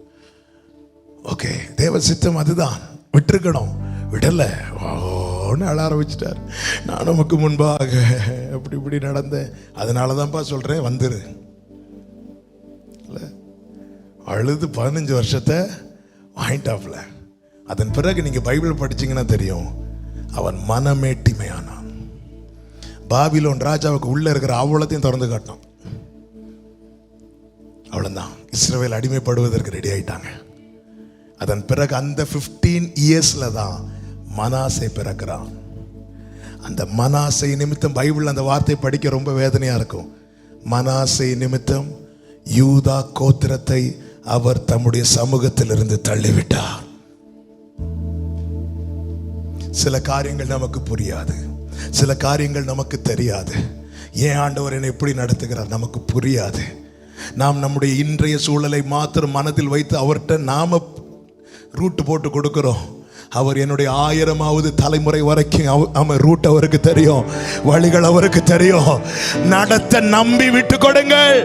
ஓகே, தேவ சித்தம் அதுதான், விட்டுருக்கணும். விடல, ஒன்று அழ ஆரம்பிச்சிட்டார். நான் நமக்கு முன்பாக அப்படி இப்படி நடந்தேன், அதனால தான்ப்பா சொல்றேன் வந்துரு. அழுது 15 வருஷத்தை வாங்கிட்டாப்ல. அதன் பிறகு நீங்க பைபிள் படிச்சீங்கன்னா தெரியும், அவன் மனமேட்டிமையானான். பாபிலோன் ராஜாவுக்கு உள்ள இருக்கிற அவ்வளத்தையும் திறந்து காட்டினான். அவ்வளவுதான், இஸ்ரவேல் அடிமைப்படுவதற்கு ரெடி ஆயிட்டாங்க. அதன் பிறகு அந்த 15 இயர்ஸ்ல தான் மனாசே பிறக்கிறான். அந்த மனாசை நிமித்தம் பைபிள் அந்த வார்த்தை படிக்க ரொம்ப வேதனையா இருக்கும். மனாசை நிமித்தம் யூதா கோத்திரத்தை அவர் தம்முடைய சமூகத்தில் இருந்து தள்ளிவிட்டார். சில காரியங்கள் நமக்கு புரியாது, சில காரியங்கள் நமக்கு தெரியாது. ஏன் ஆண்டவர் என்னை எப்படி நடத்துகிறார் நமக்கு புரியாது. நாம் நம்முடைய இன்றைய சூழலை மாத்திரம் மனதில் வைத்து அவர்கிட்ட நாம ரூட் போட்டு கொடுக்கிறோம். அவர் என்னுடைய 1000வது தலைமுறை வரைக்கும் அவன் ரூட் அவருக்கு தெரியும், வழிகள் அவருக்கு தெரியும். நடத்த நம்பி விட்டு கொடுங்கள்.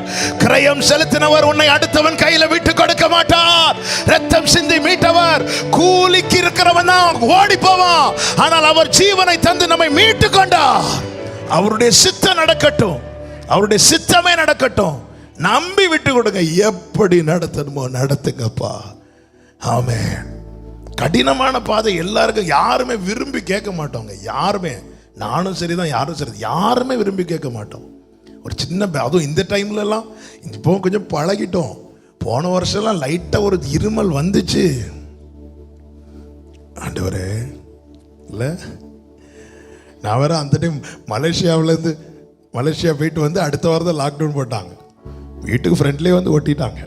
கிரயம் செலுத்தினவர் உன்னை அடுத்தவன் கையில விட்டு கொடுக்க மாட்டார். ரத்தம் சிந்தி மீட்டவர் கூலிக்கு இருக்கிறவன் தான் ஓடி போவான். ஆனால் அவர் ஜீவனை தந்து நம்மை மீட்டு கொண்டார். அவருடைய சித்தம் நடக்கட்டும், அவருடைய சித்தமே நடக்கட்டும். நம்பி விட்டு கொடுங்க. எப்படி நடத்தணுமோ நடத்துங்கப்பா. ஆமென். கடினமான பாதை எல்லாருக்கும் யாருமே விரும்பி கேட்க மாட்டோங்க. யாருமே, நானும் சரிதான், யாரும் சரி, யாருமே விரும்பி கேட்க மாட்டோம். ஒரு சின்ன அதுவும் இந்த டைம்ல எல்லாம் இப்போ கொஞ்சம் பழகிட்டோம். போன வருஷம்லாம் லைட்டா ஒரு இருமல் வந்துச்சு. ஆண்டவரே இல்ல, நான் வேற அந்த டைம் மலேசியாவிலேருந்து மலேசியா போயிட்டு வந்து அடுத்த வாரம் தான் லாக்டவுன் போட்டாங்க. வீட்டுக்கு ஃப்ரெண்ட்லேயே வந்து ஒட்டிட்டாங்க.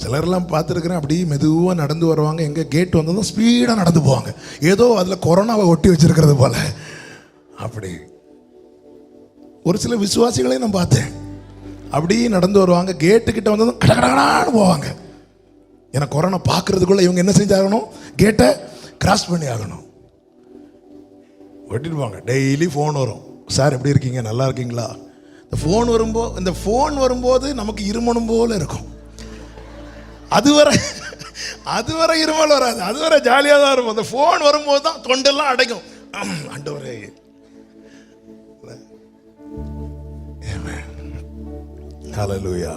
சிலரெல்லாம் பார்த்துருக்குறேன், அப்படியே மெதுவாக நடந்து வருவாங்க. எங்கே கேட் வந்ததும் ஸ்பீடாக நடந்து போவாங்க, ஏதோ அதில் கொரோனாவை ஒட்டி வச்சிருக்கிறது போல. அப்படி ஒரு சில விசுவாசிகளையும் நான் பார்த்தேன், அப்படியே நடந்து வருவாங்க. கேட்டுக்கிட்ட வந்ததும் கடகடான்னு போவாங்க. ஏன்னா கொரோனா பார்க்கறதுக்குள்ள இவங்க என்ன செஞ்சாகணும், கேட்டை கிராஸ் பண்ணி ஆகணும். ஒட்டிட்டு போவாங்க. டெய்லி ஃபோன் வரும், சார் எப்படி இருக்கீங்க, நல்லா இருக்கீங்களா. இந்த ஃபோன் வரும்போது நமக்கு இருமணும் போல இருக்கும். அதுவரை இருமல் வராது, அதுவரை ஜாலியாக தான் இருக்கும். அந்த ஃபோன் வரும்போது தான் தொண்டெல்லாம் அடைக்கும். ஆண்டவரே, ஹல்லேலூயா.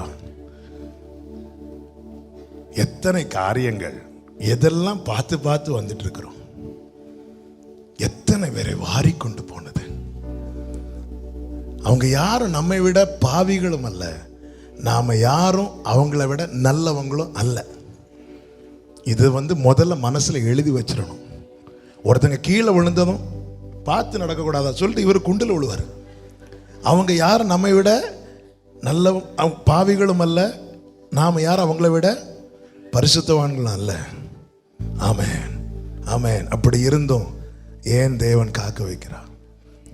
எத்தனை காரியங்கள், எதெல்லாம் பார்த்து பார்த்து வந்துட்டு இருக்கிறோம். எத்தனை பேரை வாரி கொண்டு போனது. அவங்க யாரும் நம்மை விட பாவிகளும் அல்ல, நாம யாரும் அவங்கள விட நல்லவங்களும் அல்ல. இது முதல்ல மனசுல எழுதி வச்சிடணும். ஒருத்தங்க கீழே விழுந்ததும் பார்த்து நடக்கக்கூடாதா சொல்லிட்டு இவர் குண்டில் விழுவார். அவங்க யாரும் நம்மை விட நல்ல பாவிகளும் அல்ல, நாம யாரும் அவங்கள விட பரிசுத்தவான்களும் அல்ல. ஆமென், ஆமென். அப்படி இருந்தும் ஏன் தேவன் காக்க வைக்கிறார்?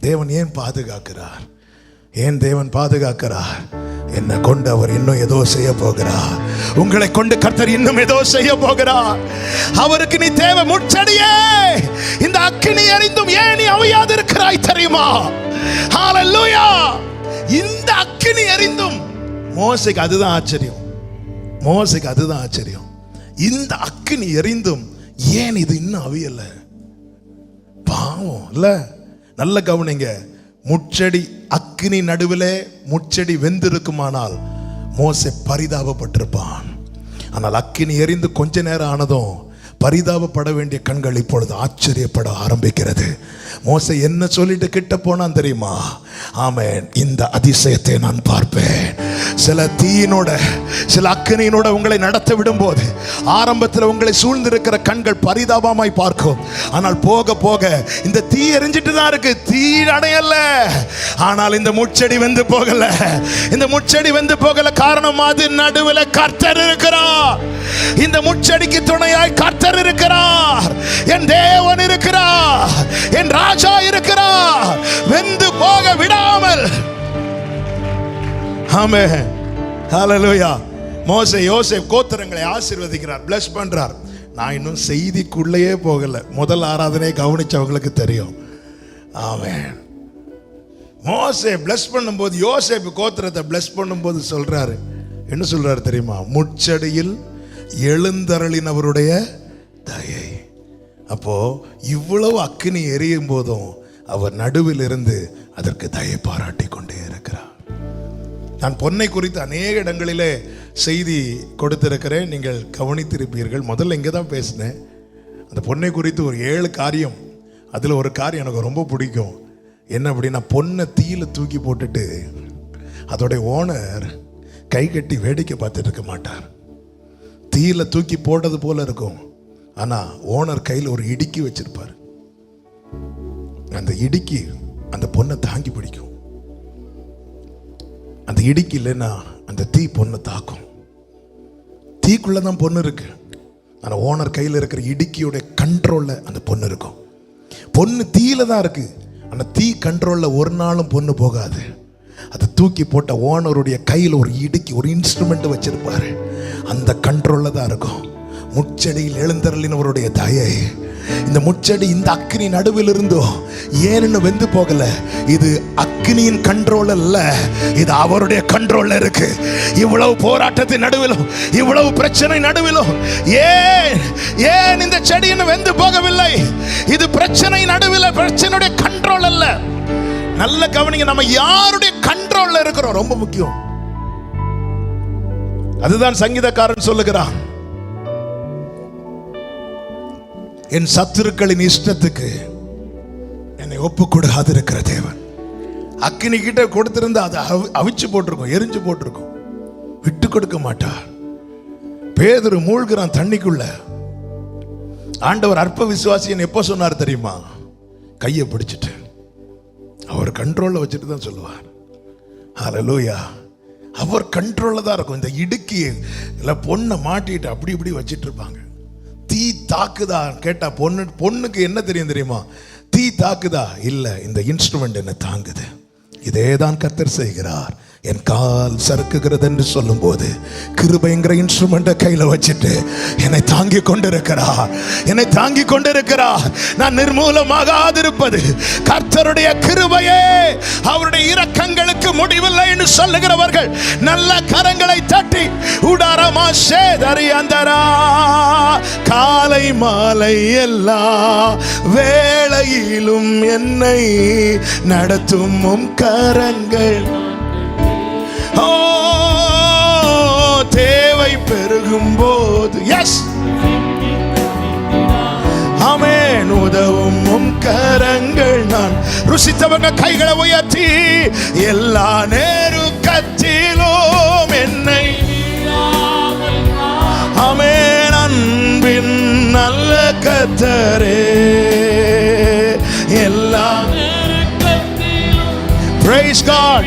தேவன் ஏன் பாதுகாக்கிறார்? ஏன் தேவன் பாதுகாக்கிறார்? என்னை கொண்டு அவர் இன்னும் ஏதோ செய்ய போகிறார். உங்களை கொண்டு கர்த்தர் இன்னும் ஏதோ செய்ய போகிறார். அவருக்கு நீ தேவை முச்சடியே. இந்த அக்கினி எரிந்தும் ஏன் நீ அவியாது இருக்கிறாய் தெரியுமா? ஹல்லேலூயா. இந்த அக்கினி எரிந்தும் மோசேக்கு அதுதான் ஆச்சரியம். மோசேக்கு அதுதான் ஆச்சரியம். இந்த அக்கினி எரிந்தும் ஏன் இது இன்னும் அவியல? பாவம் இல்ல. நல்ல கவனிங்க. முச்செடி அக்கினி நடுவிலே முச்செடி வெந்திருக்குமானால் மோசே பரிதாபப்பட்டிருப்பான். ஆனால் அக்கினி எரிந்து கொஞ்ச நேரம் ஆனதும் பரிதாபப்பட வேண்டிய கண்கள் இப்பொழுது ஆச்சரியப்பட ஆரம்பிக்கிறது. மோசே என்ன சொல்லிட்டு கிட்ட போனான் தெரியுமா? ஆமென், இந்த அதிசயத்தை நான் பார்ப்பேன். சில தீயினோட, சில அக்கினியினோட உங்களை நடத்த விடும் போது ஆரம்பத்தில் உங்களை சூழ்ந்திருக்கிற கண்கள் பரிதாபமாய் பார்க்கும். ஆனால் போக போக இந்த தீ எரிஞ்சிட்டு தான் இருக்கு, தீ அடையல. ஆனால் இந்த முச்செடி வெந்து போகல. இந்த முச்செடி வெந்து போகல. காரணம் அது நடுவில் கர்த்தர் இருக்கிறார். இந்த முச்செடிக்கு துணையாய் கர்த்தர் இருக்கிறார், என் தேவன் இருக்கிறார், என் ராஜா இருக்கிறார், வெந்து போக விடாமல். ஆமென், ஹல்லேலூயா. மோசே யோசேப் கோத்திரங்களை ஆசீர்வதிக்கிறார், பிளஸ் பண்றார். நான் இன்னும் செய்திக்குள்ளேயே போகல, முதல் ஆராதனை கவனிச்சவங்களுக்கு தெரியும். ஆமென். மோசே பிளஸ் பண்ணும்போது, யோசேப்பு கோத்திரத்தை பிளஸ் பண்ணும்போது சொல்றாரு, என்ன சொல்றாரு தெரியுமா? முச்சடியில் எழுந்தருளினவருடைய தயை. அப்போ இவ்வளவு அக்கினி எரியும் போதும் அவர் நடுவில் இருந்து அதற்கு தயை பாராட்டி கொண்டே இருக்கிறார். நான் பொன்னை குறித்து அநேக இடங்களிலே செய்தி கொடுத்திருக்கிறேன், நீங்கள் கவனித்திருப்பீர்கள். முதல்ல இங்கே தான் பேசினேன். அந்த பொன்னை குறித்து ஒரு 7 காரியம். அதில் ஒரு காரியம் எனக்கு ரொம்ப பிடிக்கும். என்ன அப்படின்னா, பொன்னை தீயில தூக்கி போட்டுட்டு அதோடைய ஓனர் கை கட்டி வேடிக்கை பார்த்துட்டு இருக்க மாட்டார். தீயில தூக்கி போட்டது போல இருக்கும், ஆனால் ஓனர் கையில் ஒரு இடுக்கி வச்சிருப்பார். அந்த இடுக்கி அந்த பொண்ணை தாங்கி பிடிக்கும். அந்த இடுக்கி இல்லைன்னா அந்த தீ பொண்ணை தாக்கும். தீக்குள்ள தான் பொண்ணு இருக்கு, ஆனால் ஓனர் கையில் இருக்கிற இடுக்கியோட கண்ட்ரோல்ல அந்த பொண்ணு இருக்கும். பொண்ணு தீயில தான் இருக்கு, ஆனால் தீ கண்ட்ரோல்ல ஒரு நாளும் பொண்ணு போகாது. அதை தூக்கி போட்ட ஓனருடைய கையில் ஒரு இடுக்கி, ஒரு இன்ஸ்ட்ருமெண்ட் வச்சிருப்பாரு, அந்த கண்ட்ரோல்ல தான் இருக்கும். முச்செடியில் எழுந்தருளினவருடைய தயை. இந்த முச்செடி இந்த அக்னி நடுவில் இருந்தோ ஏன்னு வெந்து போகல. இது அக்னியின் கண்ட்ரோல் அல்ல, இது அவருடைய கண்ட்ரோல்ல இருக்கு. இவ்வளவு போராட்டத்தின் நடுவிலும், இவ்வளவு பிரச்சனை நடுவிலும் ஏன் இந்த செடி இன்னும் வெந்து போகவில்லை? இது பிரச்சனை நடுவில், பிரச்சனையுடைய கண்ட்ரோல் அல்ல. நல்ல கவனிங்க, நம்ம யாருடைய கண்ட்ரோல்ல இருக்கிறோம் ரொம்ப முக்கியம். அதுதான் சங்கீதக்காரன் சொல்லுகிறான், என் சத்துருக்களின் இஷ்டத்துக்கு என்னை ஒப்பு கொடுக்காது இருக்கிற தேவன். அக்கினி கிட்ட கொடுத்திருந்தா அதை அவிச்சு போட்டிருக்கோம், எரிஞ்சு போட்டிருக்கோம். விட்டு கொடுக்க மாட்டார். பேதுரு மூழ்கிறான் தண்ணிக்குள்ள. ஆண்டவர் அற்ப விசுவாசியன் எப்போ சொன்னார் தெரியுமா? கையை பிடிச்சிட்டு அவர் கண்ட்ரோல்ல வச்சுட்டு தான் சொல்லுவார். ஹல்லேலூயா. அவர் கண்ட்ரோல்ல தான் இருக்கும். இந்த இடுக்கி இல்ல பொண்ணை மாட்டிட்டு அப்படி இப்படி வச்சிட்டு இருப்பாங்க. தீ தாக்குதா கேட்டா பொண்ணுக்கு என்ன தெரியும் தெரியுமா? தீ தாக்குதா இல்ல, இந்த இன்ஸ்ட்ருமெண்ட் என்ன தாங்குது. இதேதான் கர்த்தர் செய்கிறார். என் கால் சறுக்குகிறது என்று சொல்லும் போது கிருபைங்கிற இன்ஸ்ட்ருமெண்ட்டை கையில வச்சுட்டு என்னை தாங்கி கொண்டிருக்கிறார், என்னை தாங்கி கொண்டிருக்கிறார். நான் நிர்மூலமாகாதிருப்பது கர்த்தருடைய கிருபையே. அவருடைய இரக்கங்களுக்கு முடிவில்லை என்று சொல்லுகிறவர்கள் நல்ல கரங்களை தட்டி உடாரமா சேதறி அந்தரா காலை மாலை எல்லா வேளையிலும் என்னை நடத்தும் கரங்கள். தேவை பெருகும் போது எஸ் ஆமென் உதவும் கரங்கள். நான் ருசித்தவங்க கைகளை உயர்த்தி எல்லா நேருக்கத்திலும் என்னை ஆமென் அன்பின் நல்ல கர்த்தரே எல்லா praise God.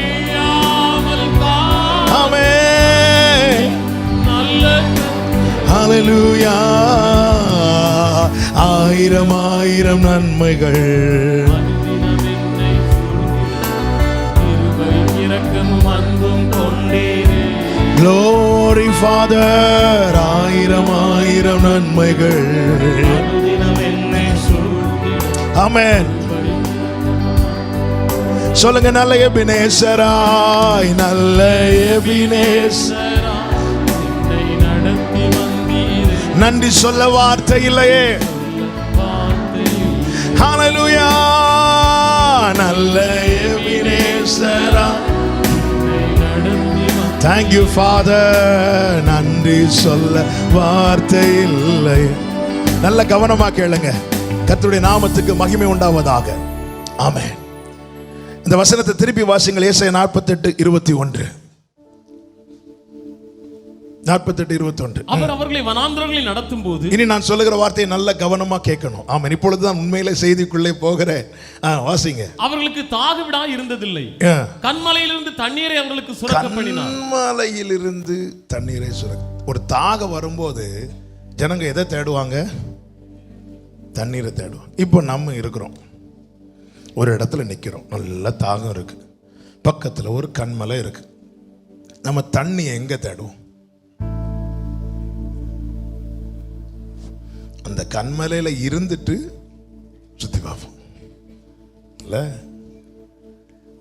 ஹல்லேலூயா. ஆயிரம் ஆயிரம் நன்மைகள் Glory Father. ஆயிரம் ஆயிரம் நன்மைகள். ஆமென். சொல்லுங்க, நல்ல எபினேசராய், நல்ல எபினேசர். நன்றி சொல்ல வார்த்தை இல்லையே. ஹல்லேலூயா. நல்ல எபினேசரா. Thank you Father. நன்றி சொல்ல வார்த்தை இல்லை. நல்ல கவனமா கேளுங்க. கர்த்தருடைய நாமத்துக்கு மகிமை உண்டாவதாக. ஆமென். இந்த வசனத்தை திருப்பி வாசிங்கள். ஏசாயா 48:21. 48:21. அவர் அவர்களை வனாந்தரங்களில் நடத்தும் போது, இனி நான் சொல்லுகிற வார்த்தையை நல்ல கவனமா கேட்கணும். ஆமென். இப்பொழுதுதான் உண்மையிலே செய்திக்குள்ளே போகிறேன். வாசிங்க. அவர்களுக்கு தாகவிடா இருந்ததில்லை, கன்மலையிலிருந்து தண்ணீரை அவர்களுக்கு சுரக்க பண்ணினார். கன்மலையிலிருந்து தண்ணீரை சுரக்க. ஒரு தாகம் வரும்போது ஜனங்க எதை தேடுவாங்க? தண்ணீரை தேடுவாங்க. இப்போ நம்ம இருக்கிறோம், ஒரு இடத்துல நிற்கிறோம், நல்ல தாகம் இருக்கு, பக்கத்தில் ஒரு கண்மலை இருக்கு. நம்ம தண்ணியை எங்க தேடுவோம்? அந்த கண்மலையில இருந்துட்டு சுத்தி பார்ப்போம் இல்ல?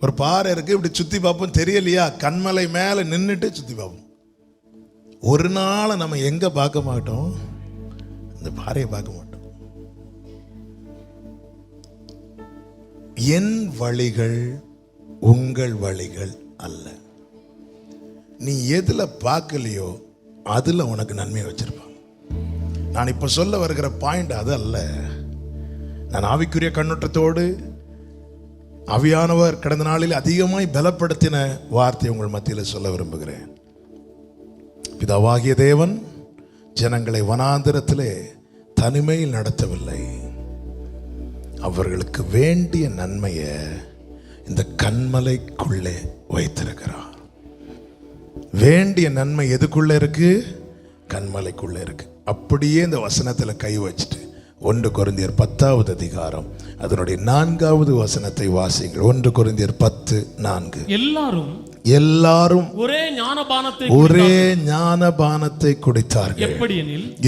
ஒரு பாறை இருக்கு, இப்படி சுத்தி பார்ப்போம். தெரியலையா? கண்மலை மேல நின்றுட்டு சுத்தி பார்ப்போம். ஒரு நாள் நம்ம எங்க பார்க்க மாட்டோம்? அந்த பாறையை பார்க்க மாட்டோம். என் வழிகள் உங்கள் வழிகள் அல்ல. நீ எதுல பார்க்கலையோ அதுல உனக்கு நன்மை வச்சிருப்பான். நான் இப்ப சொல்ல வருகிற பாயிண்ட் அது அல்ல. நான் ஆவிக்குரிய கண்ணோட்டத்தோடு ஆவியானவர் கடந்த நாளில் அதிகமாய் பலப்படுத்தின வார்த்தை உங்கள் மத்தியில் சொல்ல விரும்புகிறேன். பிதாவாகிய தேவன் ஜனங்களை வனாந்திரத்திலே தனிமையில் நடத்தவில்லை. அவர்களுக்கு வேண்டிய நன்மையை இந்த கண்மலைக்குள்ளே வைத்திருக்கிறார். வேண்டிய நன்மை எதுக்குள்ள இருக்கு? கண்மலைக்குள்ள இருக்கு. அப்படியே இந்த வசனத்துல கை வச்சுட்டு 1 கொரிந்தியர் 10வது அதிகாரம் அதனுடைய 4வது வசனத்தை வாசிங்கள். 1 கொரிந்தியர் 10:4. எல்லாரும் ஒரே ஞானபானத்தை குடித்தார்கள்.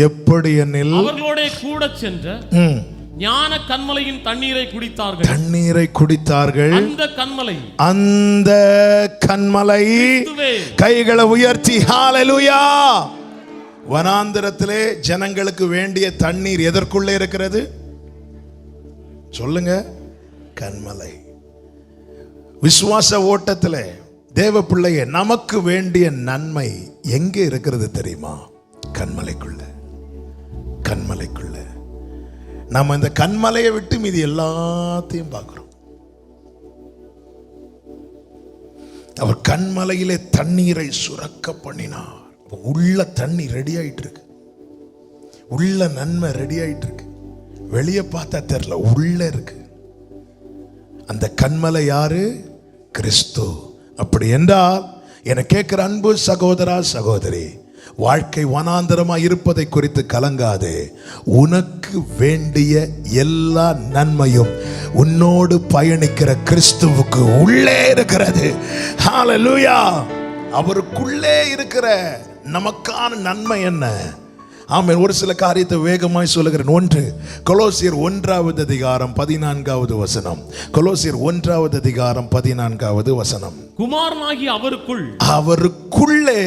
எப்படியெனில் அவர்களோட கூட சென்ற ஞான கண்மலையின் தண்ணீரை குடித்தார்கள். அந்த கண்மலை கைகளை உயர்த்தி ஹalleluya. வனாந்திரத்திலே ஜனங்களுக்கு வேண்டிய தண்ணீர் எதற்குள்ளே இருக்கிறது? சொல்லுங்க, கண்மலை. விசுவாச ஓட்டத்திலே தேவ பிள்ளையே, நமக்கு வேண்டிய நன்மை எங்கே இருக்கிறது தெரியுமா? கண்மலைக்குள்ள. கண்மலைக்குள்ள. நம்ம இந்த கண்மலையை விட்டு மீதி எல்லாத்தையும் பார்க்கிறோம். அவர் கண்மலையிலே தண்ணீரை சுரக்க பண்ணினார். உள்ள தண்ணி ரெடி ஆயிட்டு இருக்கு, உள்ள நன்மை ரெடி ஆயிட்டு இருக்கு. வெளியே பார்த்தா தெரியல, உள்ள இருக்கு. அந்த கண்மலை யாரு? கிறிஸ்து. அப்படி என்றால் என கேட்கிற அன்பு சகோதரா சகோதரி, வாழ்க்கை வனாந்தரமா இருப்பதை குறித்து கலங்காதே. உனக்கு வேண்டிய எல்லா நன்மையும் உன்னோடு பயணிக்கிற கிறிஸ்துவுக்கு உள்ளே இருக்கிறது. ஹalleluya. அவருக்குள்ளே இருக்கிற நமக்கான நன்மை என்ன? ஆமென். ஒரு சில காரியத்தை வேகமாய் சொல்லுகிறேன். 1 கொலோசியர் 1வது அதிகாரம் 14வது வசனம். கொலோசியர் 1வது அதிகாரம் 14வது வசனம். குமாரனாகிய அவருக்குள்ளே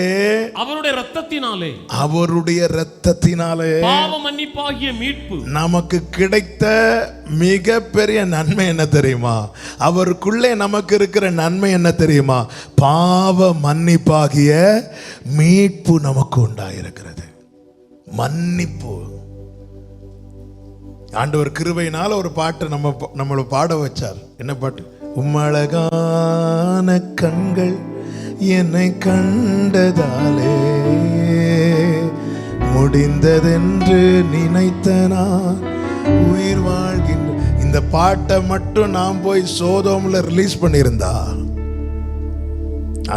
அவருடைய இரத்தத்தினாலே பாவ மன்னிப்பாகிய மீட்பு நமக்கு கிடைத்த மிகப்பெரிய நன்மை என்ன தெரியுமா? அவருக்குள்ளே நமக்கு இருக்கிற நன்மை என்ன தெரியுமா? பாவ மன்னிப்பாகிய மீட்பு நமக்கு உண்டாயிருக்கிறது. மன்னிப்பு. ஆண்டவர் கிருபையினால ஒரு பாட்டு நம்மளை பாட வச்சார். என்ன பாட்டு? உம்மழகான கண்கள் என்னை கண்டதாலே முடிந்ததென்று நினைத்தனா உயிர் வாழ்கின்ற. இந்த பாட்டை மட்டும் நான் போய் சோதோம்ல ரிலீஸ் பண்ணியிருந்தா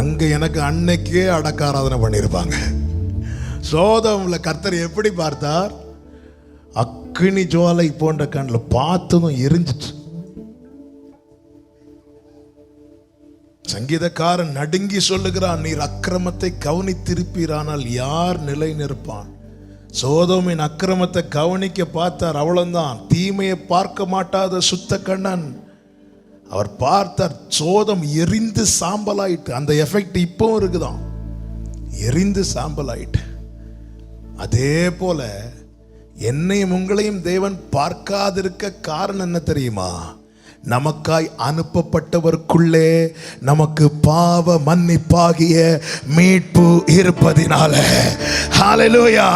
அங்க எனக்கு அன்னைக்கே அடக்காராதனை பண்ணியிருப்பாங்க. சோதோம்ல கர்த்தர் எப்படி பார்த்தார்? அக்கினி ஜுவாலை போன்ற கண்ணில் பார்த்ததும் எரிஞ்சிட்டு. சங்கீதக்காரன் நடுங்கி சொல்லுகிறான், நீர் அக்கிரமத்தை கவனித்திருப்பீரானால் யார் நிலை நிற்பான்? சோதோமின் அக்கிரமத்தை கவனிக்க பார்த்தார், அவ்வளவுதான். தீமையை பார்க்க மாட்டாத சுத்த கண்ணன். அவர் பார்த்தார், சோதம் எரிந்து சாம்பலாயிட்டு. அந்த எஃபெக்ட் இப்பவும் இருக்குதான், எரிந்து சாம்பலாயிட்டு. அதே போல என்னையும் உங்களையும் தேவன் பார்க்காதிருக்க காரணம் என்ன தெரியுமா? நமக்காய் அனுப்பப்பட்டவருக்குள்ளே நமக்கு பாவ மன்னிப்பாகிய மீட்பு இருப்பதினால. ஹalleluya,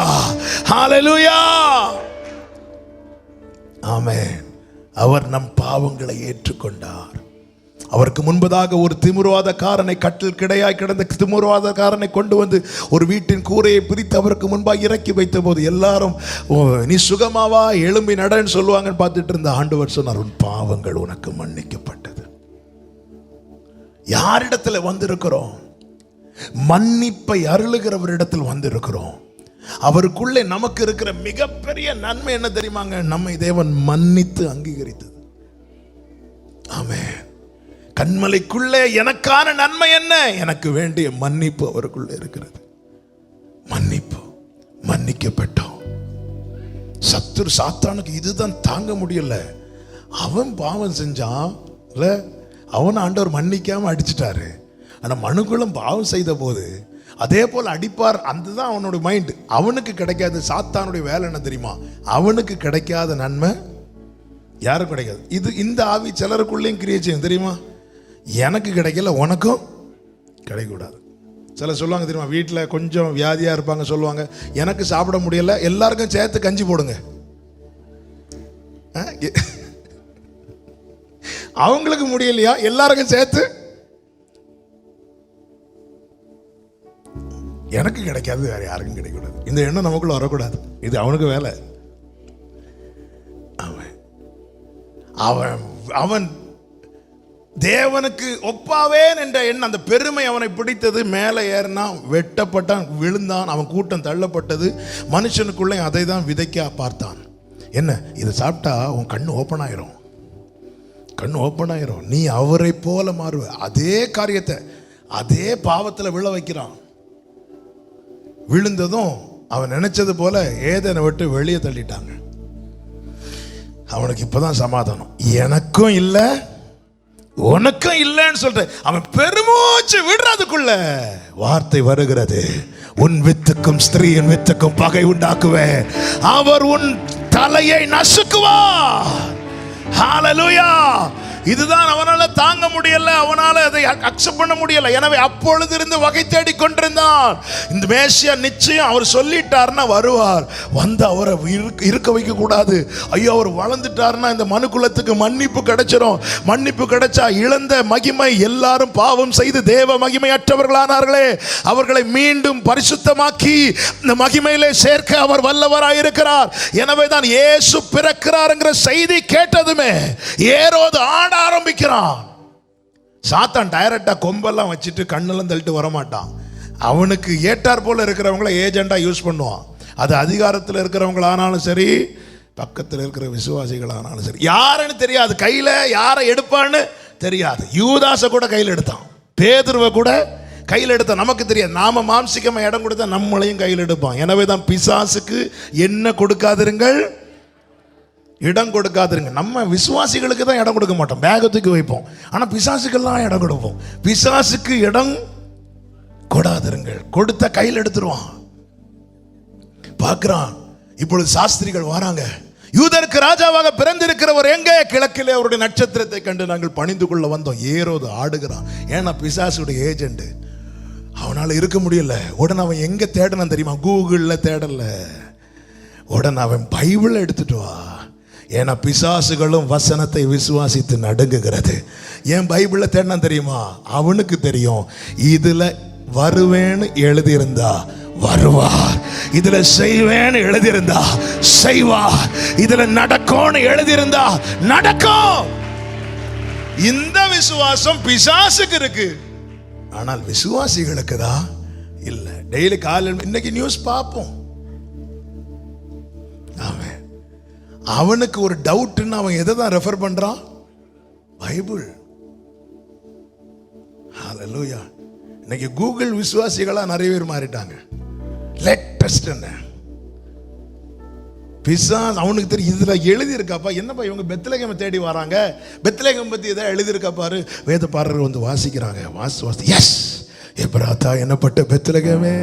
ஹalleluya, ஆமென். அவர் நம் பாவங்களை ஏற்றுக்கொண்டார். அவருக்கு முன்பதாக ஒரு திமிர்வாதக்காரனை, கட்டில் கிடையாய் கிடந்த திமிர்வாதக்காரனை கொண்டு வந்து ஒரு வீட்டின் கூரையை பிரித்து அவருக்கு முன்பாக இறக்கி வைத்த போது எல்லாரும் நீ சுகமாவா, எழும்பி நடன்னு சொல்லுவாங்கன்னு பார்த்துட்டு இருந்த ஆண்டவர் சொன்னார், உன் பாவங்கள் உனக்கு மன்னிக்கப்பட்டது. யாரிடத்துல வந்திருக்கிறோம்? மன்னிப்பை அருளுகிறவரிடத்தில் வந்திருக்கிறோம். அவருக்குள்ளே நமக்கு இருக்கிற மிகப்பெரிய நன்மை என்ன தெரியுமாங்க? நம்மை தேவன் மன்னித்து அங்கீகரித்தது. ஆமென். கன்மலைக்குள்ளே எனக்கான நன்மை என்ன? எனக்கு வேண்டிய மன்னிப்பு அவருக்குள்ளே இருக்கிறது. மன்னிப்பு, மன்னிக்கப்பட்டோம். சத்துரு சாத்தானுக்கு இதுதான் தாங்க முடியல. அவன் பாவம் செஞ்சான், அவன் ஆண்டவர் மன்னிக்காம அடிச்சிட்டாரு. ஆனா மனுக்குளம் பாவம் செய்த போது அதே போல அடிப்பார். அதுதான் அவனோட மைண்ட். அவனுக்கு கிடைக்காது. சாத்தானுடைய வேலை என்ன தெரியுமா? அவனுக்கு கிடைக்காத நன்மை யாரும் கிடைக்காது. இது இந்த ஆவி சிலருக்குள்ளேயும் கிரியை செய்யும் தெரியுமா? எனக்கு கிடைக்கல, உனக்கும் கிடைக்கக்கூடாது. சில சொல்லுவாங்க தெரியுமா, வீட்டில் கொஞ்சம் வியாதியாக இருப்பாங்க, சொல்லுவாங்க எனக்கு சாப்பிட முடியல, எல்லாருக்கும் சேர்த்து கஞ்சி போடுங்க. அவங்களுக்கு முடியலையா, எல்லாருக்கும் சேர்த்து. எனக்கு கிடைக்காது, வேற யாருக்கும் கிடைக்கூடாது. இந்த எண்ணம் நமக்குள்ள வரக்கூடாது. இது அவனுக்கு வேலை. அவன் அவன் தேவனுக்கு ஒப்பாவேன் என்ற எண்ணம், அந்த பெருமை அவனை பிடித்தது. மேலே ஏறினான், வெட்டப்பட்டான், விழுந்தான், அவன் கூட்டம் தள்ளப்பட்டது. மனுஷனுக்குள்ளே அதை தான் விதைக்க பார்த்தான். என்ன, இதை சாப்பிட்டா உன் கண்ணு ஓப்பன் ஆயிரும், கண்ணு ஓப்பன் ஆயிரும், நீ அவரை போல மாறுவ. அதே காரியத்தை அதே பாவத்தில் விழ வைக்கிறான். விழுந்ததும் அவன் நினைச்சது போல ஏதேனை விட்டு வெளியே தள்ளிட்டாங்க. அவனுக்கு இப்பதான் சமாதானம். எனக்கும் இல்லை உனக்கும் இல்லைன்னு சொல்ற அவன் பெருமூச்சு விடுறதுக்குள்ள வார்த்தை வருகிறது, உன் வித்துக்கும் ஸ்திரீயின் வித்துக்கும் பகை உண்டாக்குவேன், அவர் உன் தலையை நசுக்குவார். ஹல்லேலூயா. இதுதான் அவனால தாங்க முடியல, அவனால அதை அக்செப்ட் பண்ண முடியல. எனவே அப்பொழுது இருந்து வகை தேடி கொண்டிருந்தான். இந்த மேசியா நிச்சயம் அவர் சொல்லிட்டார்னா வருவார், வந்து அவரை இருக்க வைக்க கூடாது. ஐயோ அவர் வளர்ந்துட்டார்னா இந்த மனுக்குலத்துக்கு மன்னிப்பு கிடைச்சிடும். மன்னிப்பு கிடைச்சா இழந்த மகிமை, எல்லாரும் பாவம் செய்து தேவ மகிமையற்றவர்களானார்களே, அவர்களை மீண்டும் பரிசுத்தமாக்கி இந்த மகிமையிலே சேர்க்க அவர் வல்லவராயிருக்கிறார். எனவே தான் இயேசு பிறக்கிறார் என்கிற செய்தி கேட்டதுமே ஏரோது ஆரம்பிக்கிறான். சாத்தான் டைரக்டா கொம்பெல்லாம் வச்சுட்டு கண்ணெல்லாம் தள்ளிட்டு வரமாட்டான். அவனுக்கு ஏற்றார் போல இருக்கிறவங்கள ஏஜெண்டா யூஸ் பண்ணுவான். அது அதிகாரத்தில் இருக்கிறவங்களானாலும் சரி, பக்கத்தில் இருக்கிற விசுவாசிகளானாலும் சரி. யாருன்னு தெரியாது, கையில யாரை எடுப்பான்னு தெரியாது. யூதாசை கூட கையில் எடுத்தான், பேதுருவை கூட கையில் எடுத்தான். நமக்கு தெரியாது, நாம மாம்சிகமா இடம் கொடுத்தா நம்மளையும் கையில் எடுப்பான். எனவே தான் பிசாசுக்கு என்ன கொடுக்காதிருங்கள், இடம் கொடுக்காதிருங்க. நம்ம விசுவாசிகளுக்கு தான் இடம் கொடுக்க மாட்டோம், பேகத்துக்கு வைப்போம். ஆனால் பிசாசுக்கெல்லாம் இடம் கொடுப்போம். பிசாசுக்கு இடம் கொடாதிருங்கள். கொடுத்த கையில் எடுத்துருவான். பார்க்கிறான். இப்பொழுது சாஸ்திரிகள் வராங்க. யூதருக்கு ராஜாவாக பிறந்திருக்கிறவர் எங்கே? கிழக்கிலே அவருடைய நட்சத்திரத்தை கண்டு நாங்கள் பணிந்து கொள்ள வந்தோம். ஏரோது ஆடுகிறான். ஏன்னா பிசாசுடைய ஏஜென்ட், அவனால் இருக்க முடியல. உடனே அவன் எங்க தேடணும் தெரியுமா? கூகுளில் தேடல. உடனே அவன் பைபிள் எடுத்துட்டு வா. ஏன்னா பிசாசுகளும் வசனத்தை விசுவாசித்து நடுங்குகிறது. ஏன் பைபிள்ல தேடினா தெரியுமா? அவனுக்கு தெரியும், இதுல வருவேன்னு எழுதியிருந்தா வருவார், இதுல செய்வேன்னு எழுதியிருந்தா செய்வார், இதுல நடக்கும்னு எழுதியிருந்தா நடக்கும். இந்த விசுவாசம் பிசாசுக்கு இருக்கு, ஆனால் விசுவாசிகளுக்கு தான் இல்ல. டெய்லி காலையில் இன்னைக்கு நியூஸ் பார்ப்போம். ஆமென். அவனுக்கு ஒரு டவுட்னு அவன் எதை தான் ரெஃபர் பண்றான்? பைபிள். ஹல்லேலூயா. இன்னைக்கு கூகுள் விசுவாசிகளா நிறைய பேர் மாறிட்டாங்க. லேட்டஸ்ட் என்ன பிசாஸ் அவனுக்கு தெரியும், இதுல எழுதி இருக்காப்பா. என்னப்பா இவங்க பெத்லகேமை தேடி வராங்க, பெத்லகேம் பத்தி எதாவது எழுதி இருக்கா பாரு. வேத பாரர்கள் வந்து வாசிக்கிறாங்க. வாசி எஸ், எப்ராத்தா என்னப்பட்ட பெத்லகேமே,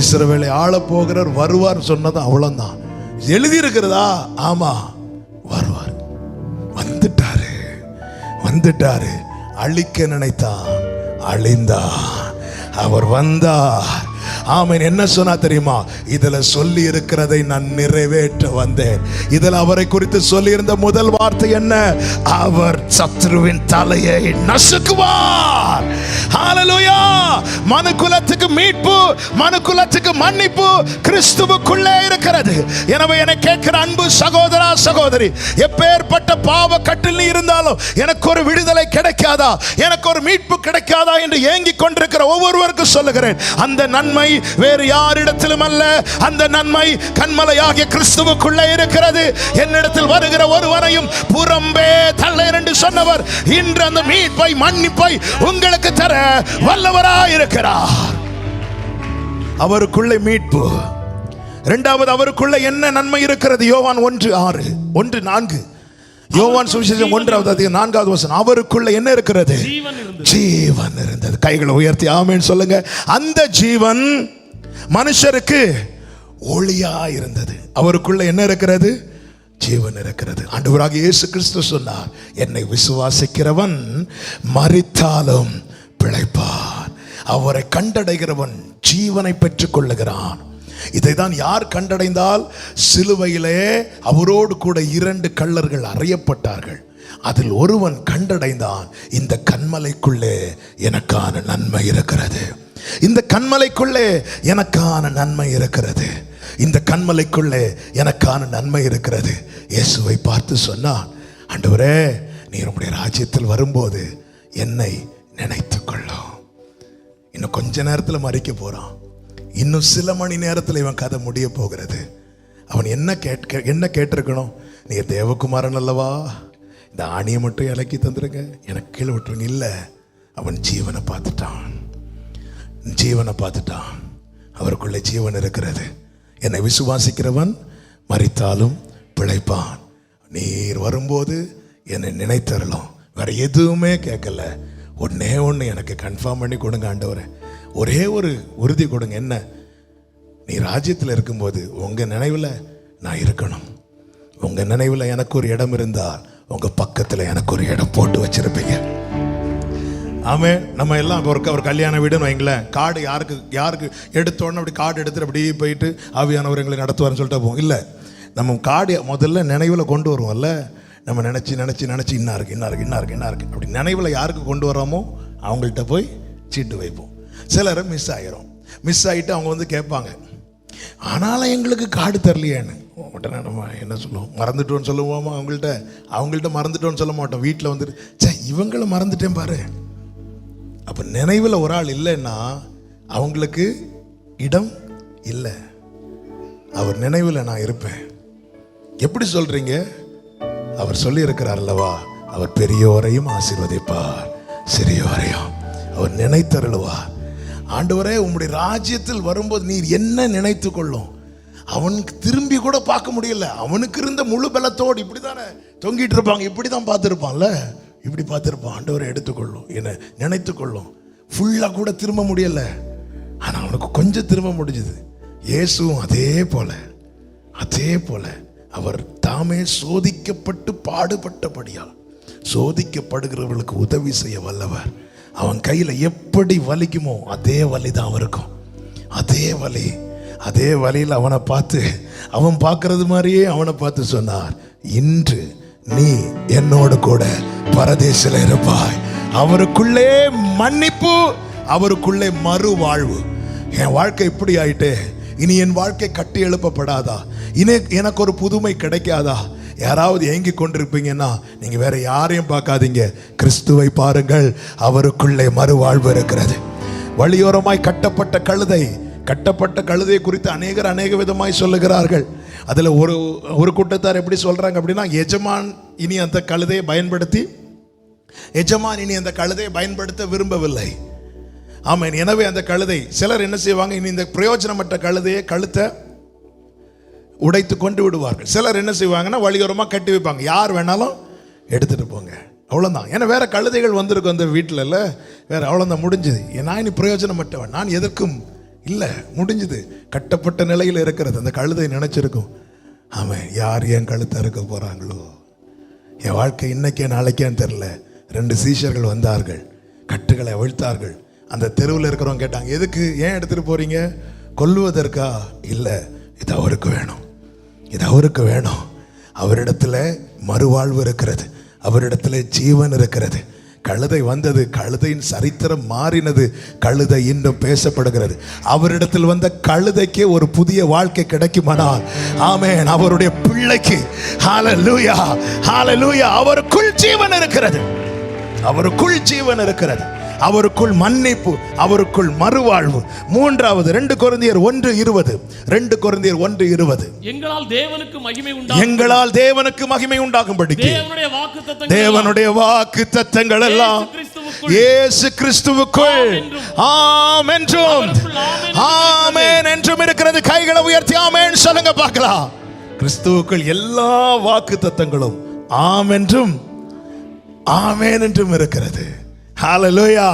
இஸ்ரவேலை ஆள போகிறவர் வருவார் சொன்னது அவ்வளவுதான். எழுதி இருக்கிறதா? ஆமா, வருவார். வந்துட்டாரு, வந்துட்டாரு. அழிக்க நினைத்தான், அழிந்தார். அவர் வந்தார். ஆமென். என்ன சொன்னா தெரியுமா? இதுல சொல்லி இருக்கிறதை நான் நிறைவேற்ற வந்தேன். இதுல அவரை குறித்து சொல்லி இருந்த முதல் வார்த்தை என்ன? அவர் சத்ருவின் தலையை நசுக்குவார். ஹல்லேலூயா. மனுக்குலத்துக்கு மீட்பு, மனுக்குலத்துக்கு மன்னிப்பு கிறிஸ்துவுக்குள்ளே இருக்கிறது. எனவே என்னை கேட்கிற அன்பு சகோதரா சகோதரி, எப்பேற்பட்ட பாவ கட்டில் நீ இருந்தாலும் எனக்கு ஒரு விடுதலை கிடைக்காதா, எனக்கு ஒரு மீட்பு கிடைக்காதா என்று ஏங்கிக் கொண்டிருக்கிற ஒவ்வொருவருக்கும் சொல்லுகிறேன், அந்த நன்மை வேறு யாரிடத்திலும் அல்ல. அந்த நன்மை கன்மலையாகிய கிறிஸ்துவுக்குள்ளே இருக்கிறது. என்னிடத்தில் வருகிற ஒருவரையும் புறம்பே தள்ளேன் என்று சொன்னவர் இன்று அந்த மீட்பை, மன்னிப்பை உங்களுக்கு தர வல்லவராயிருக்கிறார். அவருக்குள்ளே மீட்பு. இரண்டாவது, அவருக்குள்ள என்ன நன்மை இருக்கிறது? யோவான் 1:6, 1:4. யோவான் சுவிசேஷம் 1:4. அவருக்குள்ள என்ன இருக்கிறது? ஜீவன் இருந்தது. கைகளை உயர்த்தி ஆமென் சொல்லுங்க. அந்த ஜீவன் மனுஷருக்கு ஒளியா இருந்தது. அவருக்குள்ள என்ன இருக்கிறது? ஜீவன் இருக்கிறது. ஆண்டவராகிய இயேசு கிறிஸ்து சொன்னார், என்னை விசுவாசிக்கிறவன் மரித்தாலும் பிழைப்பான். அவரை கண்டடைகிறவன் ஜீவனை பெற்றுக் கொள்ளுகிறான். இதைதான் யார் கண்டடைந்தால், சிலுவையிலே அவரோடு கூட 2 கள்ளர்கள் அறையப்பட்டார்கள். அதில் ஒருவன் கண்டடைந்தான், இந்த கன்மலைக்குள்ளே எனக்கான நன்மை இருக்கிறது, இந்த கன்மலைக்குள்ளே எனக்கான நன்மை இருக்கிறது, இந்த கன்மலைக்குள்ளே எனக்கான நன்மை இருக்கிறது. இயேசுவை பார்த்து சொன்னான், ஆண்டவரே, நீர் உம்முடைய ராஜ்யத்தில் வரும்போது என்னை நினைத்துக் கொள்ளும். இன்னும் கொஞ்ச நேரத்தில் மரிக்க போறான். இன்னும் சில மணி நேரத்தில் இவன் கதை முடிய போகிறது. அவன் என்ன கேட்டிருக்கணும்? நீர் தேவகுமாரன் அல்லவா, இந்த ஆணியை மட்டும் இலக்கி தந்துருங்க, எனக்கு கீழே விட்டுருங்க. இல்லை, அவன் ஜீவனை பார்த்துட்டான். ஜீவனை பார்த்துட்டான். அவருக்குள்ளே ஜீவன் இருக்கிறது. என்னை விசுவாசிக்கிறவன் மரித்தாலும் பிழைப்பான். நீர் வரும்போது என்னை நினைத்தரலாம். வேற எதுவுமே கேட்கல. ஒன்னே ஒன்று எனக்கு கன்ஃபார்ம் பண்ணி கொடுங்க ஆண்டவரே. ஒரே ஒரு உறுதி கொடுங்க. என்ன? நீ ராஜ்யத்தில் இருக்கும்போது உங்கள் நினைவில் நான் இருக்கணும். உங்கள் நினைவில் எனக்கு ஒரு இடம் இருந்தால் உங்கள் பக்கத்தில் எனக்கு ஒரு இடம் போட்டு வச்சிருப்பீங்க. ஆமே. நம்ம எல்லாம் ஒரு கல்யாண வீடுன்னு வைங்களேன், கார்டு யாருக்கு எடுத்தோடனே அப்படி கார்டு எடுத்துட்டு அப்படியே போயிட்டு ஆவியானவர் எங்களை நடத்துவார்னு சொல்லிட்டு போவோம். இல்லை, நம்ம கார்டு முதல்ல நினைவில் கொண்டு வருவோம்ல. நம்ம நினச்சி இன்னா இருக்கு அப்படி நினைவில் யாருக்கு கொண்டு வரோமோ அவங்கள்ட்ட போய் சீட்டு வைப்போம். சிலரை மிஸ் ஆகிரும். மிஸ் ஆகிட்டு அவங்க வந்து கேட்பாங்க, ஆனாலும் எங்களுக்கு கார்டு தரலையேன்னு. உடனே நம்ம என்ன சொல்லுவோம்? மறந்துட்டோன்னு சொல்லுவோமா? அவங்கள்ட்ட மறந்துட்டோன்னு சொல்ல மாட்டோம். வீட்டில் வந்துட்டு, சே, இவங்களை மறந்துட்டேன் பாரு. அப்போ நினைவில் ஒரு ஆள் இல்லைன்னா அவங்களுக்கு இடம் இல்லை. அவர் நினைவில் நான் இருப்பேன். எப்படி சொல்றீங்க? அவர் சொல்லி இருக்கிறார் அல்லவா, அவர் பெரியோரையும் ஆசீர்வதிப்பார், சிறியோரையும் அவர் நினைத்தருளுவார். ஆண்டவரே, உம்முடைய ராஜ்யத்தில் வரும்போது நீர் என்ன நினைத்து கொள்ளும்? அவனுக்கு திரும்பி கூட பார்க்க முடியல. அவனுக்கு இருந்த முழு பலத்தோடு இப்படி தானே தொங்கிட்டு இருப்பாங்க. இப்படி தான் பார்த்துருப்பான்ல, இப்படி பார்த்துருப்பான். ஆண்டவரை எடுத்துக்கொள்ளும், என்ன நினைத்து கொள்ளும். ஃபுல்லாக கூட திரும்ப முடியல, ஆனால் அவனுக்கு கொஞ்சம் திரும்ப முடிஞ்சுது. இயேசுவும் அதே போல அவர் தாமே சோதிக்கப்பட்டு பாடுபட்டபடியால் சோதிக்கப்படுகிறவர்களுக்கு உதவி செய்ய வல்லவர். அவன் கையில் எப்படி வலிக்குமோ அதே வலி தான் அவருக்கும். அதே வலியில் அவனை பார்த்து, அவன் பார்க்கறது மாதிரியே அவனை பார்த்து சொன்னார், இன்று நீ என்னோடு கூட பரதேசில் இருப்பாய். அவருக்குள்ளே மன்னிப்பு, அவருக்குள்ளே மறு வாழ்வு. என் வாழ்க்கை இப்படி ஆயிட்டே, இனி என் வாழ்க்கை கட்டி எழுப்பப்படாதா? இனி எனக்கு ஒரு புதுமை கிடைக்காதா? யாராவது ஏங்கி கொண்டிருப்பீங்கன்னா நீங்க வேற யாரையும் பார்க்காதீங்க, கிறிஸ்துவை பாருங்கள். அவருக்குள்ளே மறுவாழ்வு இருக்கிறது. வழியோரமாய் கட்டப்பட்ட கழுதை குறித்து அநேகர் அநேக விதமாய் சொல்லுகிறார்கள். அதுல ஒரு கூட்டத்தார் எப்படி சொல்றாங்க அப்படின்னா, எஜமான் இனி அந்த கழுதையை பயன்படுத்த விரும்பவில்லை. ஆமாம். எனவே அந்த கழுதை, சிலர் என்ன செய்வாங்க, இனி இந்த பிரயோஜனமற்ற கழுதையை கழுத்தை உடைத்து கொண்டு விடுவார்கள். சிலர் என்ன செய்வாங்கன்னா வழியோரமாக கட்டி வைப்பாங்க, யார் வேணாலும் எடுத்துட்டு போங்க, அவ்வளோதான். ஏன்னா வேற கழுதைகள் வந்திருக்கும் அந்த வீட்டில், இல்லை வேற, அவ்வளோதான், முடிஞ்சுது. நான் இனி பிரயோஜனமற்றவன், நான் எதற்கும் இல்லை, முடிஞ்சுது. கட்டப்பட்ட நிலையில் இருக்கிறது. அந்த கழுதை நினைச்சிருக்கும், ஆமாம், யார் என் கழுத்தை இருக்க போகிறாங்களோ, என் வாழ்க்கை இன்னைக்கே நாளைக்கேன்னு தெரில. 2 சீஷர்கள் வந்தார்கள், கட்டுகளை அவிழ்த்தார்கள். அந்த தெருவில் இருக்கிறவங்க கேட்டாங்க, எதுக்கு, ஏன் எடுத்துகிட்டு போகிறீங்க? கொல்லுவதற்கா? இல்லை, இது அவருக்கு வேணும், இது அவருக்கு வேணும். அவரிடத்துல மறுவாழ்வு இருக்கிறது, அவரிடத்துல ஜீவன் இருக்கிறது. கழுதை வந்தது, கழுதையின் சரித்திரம் மாறினது, கழுதை இன்னும் பேசப்படுகிறது. அவரிடத்தில் வந்த கழுதைக்கு ஒரு புதிய வாழ்க்கை கிடைக்குமானால், ஆமென், அவருடைய பிள்ளைக்கு ஹல்லேலூயா, அவருக்குள் ஜீவன் இருக்கிறது, அவருக்குள் ஜீவன் இருக்கிறது. அவருக்குள் மன்னிப்பு, அவருக்குள் மறுவாழ்வு. மூன்றாவது 2 கொரிந்தியர் 1:20. 2 கொரிந்தியர் 1:20. எங்களால் தேவனுக்கு மகிமை உண்டாகும், எங்களால் தேவனுக்கு மகிமை உண்டாகும்படிக்கு தேவனுடைய வாக்குத்தத்தங்கள் எல்லாம் இயேசு கிறிஸ்துவுக்குள் ஆம் என்றும் ஆமென் என்றும் இருக்கிறது. கைகளை உயர்த்தி ஆமென் சொல்லுங்க பார்க்கலாம். கிறிஸ்துவுக்குள் எல்லா வாக்குத்தத்தங்களும் ஆம் என்றும் ஆமென் என்றும் இருக்கிறது. ஹல்லேலூயா.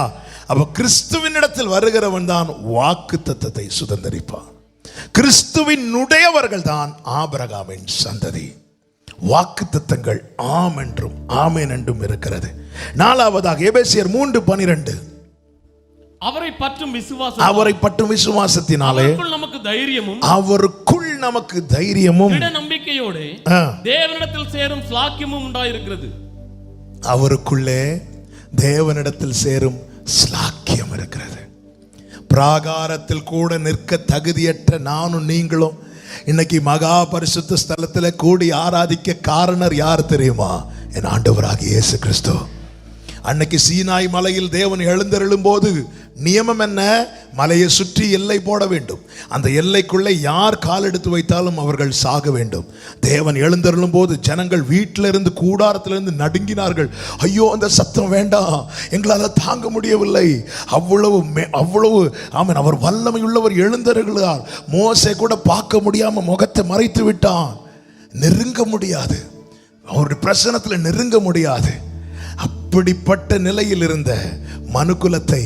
அப்ப கிறிஸ்துவின் இடத்தில் வருகிறவன் தான் வாக்குத்தத்தத்தை சுதந்தரிப்பான். கிறிஸ்துவின் உடையவர்கள் தான் ஆபிரகாமின் சந்ததி. வாக்குத்தத்தங்கள் ஆம் என்றும் ஆமென் என்றும் இருக்கிறது. நாலாவதாக எபேசியர் 3:12. அவரை பற்றும் விசுவாசத்தினாலே நமக்கு தைரியமும், அவருக்குள் நமக்கு தைரியமும் நம்பிக்கையோடு தேவனிடத்தில் சேரும் ஸ்லாக்கியமும் உண்டாயிருக்கிறது. அவருக்குள்ளே தேவனிடத்தில் சேரும் ஸ்லாக்கியம் இருக்கிறது. பிராகாரத்தில் கூட நிற்க தகுதியற்ற நானும் நீங்களும் இன்னைக்கு மகா பரிசுத்த ஸ்தலத்தில் கூடி ஆராதிக்க காரணர் யார் தெரியுமா? என் ஆண்டவராகிய இயேசு கிறிஸ்து. அன்னைக்கு சீனாய் மலையில் தேவன் எழுந்தருளும் போது நியமம் என்ன? மலையை சுற்றி எல்லை போட வேண்டும். அந்த எல்லைக்குள்ளே யார் கால் எடுத்து வைத்தாலும் அவர்கள் சாக வேண்டும். தேவன் எழுந்தருளும் போது ஜனங்கள் வீட்டிலிருந்து கூடாரத்திலிருந்து நடுங்கினார்கள். ஐயோ, அந்த சத்தம் வேண்டாம், எங்களால் தாங்க முடியவில்லை. அவ்வளவு ஆமென், அவர் வல்லமை உள்ளவர் எழுந்தருளார். மோசே கூட பார்க்க முடியாம முகத்தை மறைத்து விட்டான். நெருங்க முடியாது, அவருடைய பிரசன்னத்தில் நெருங்க முடியாது. அப்படிப்பட்ட நிலையில் இருந்த மனுக்குலத்தை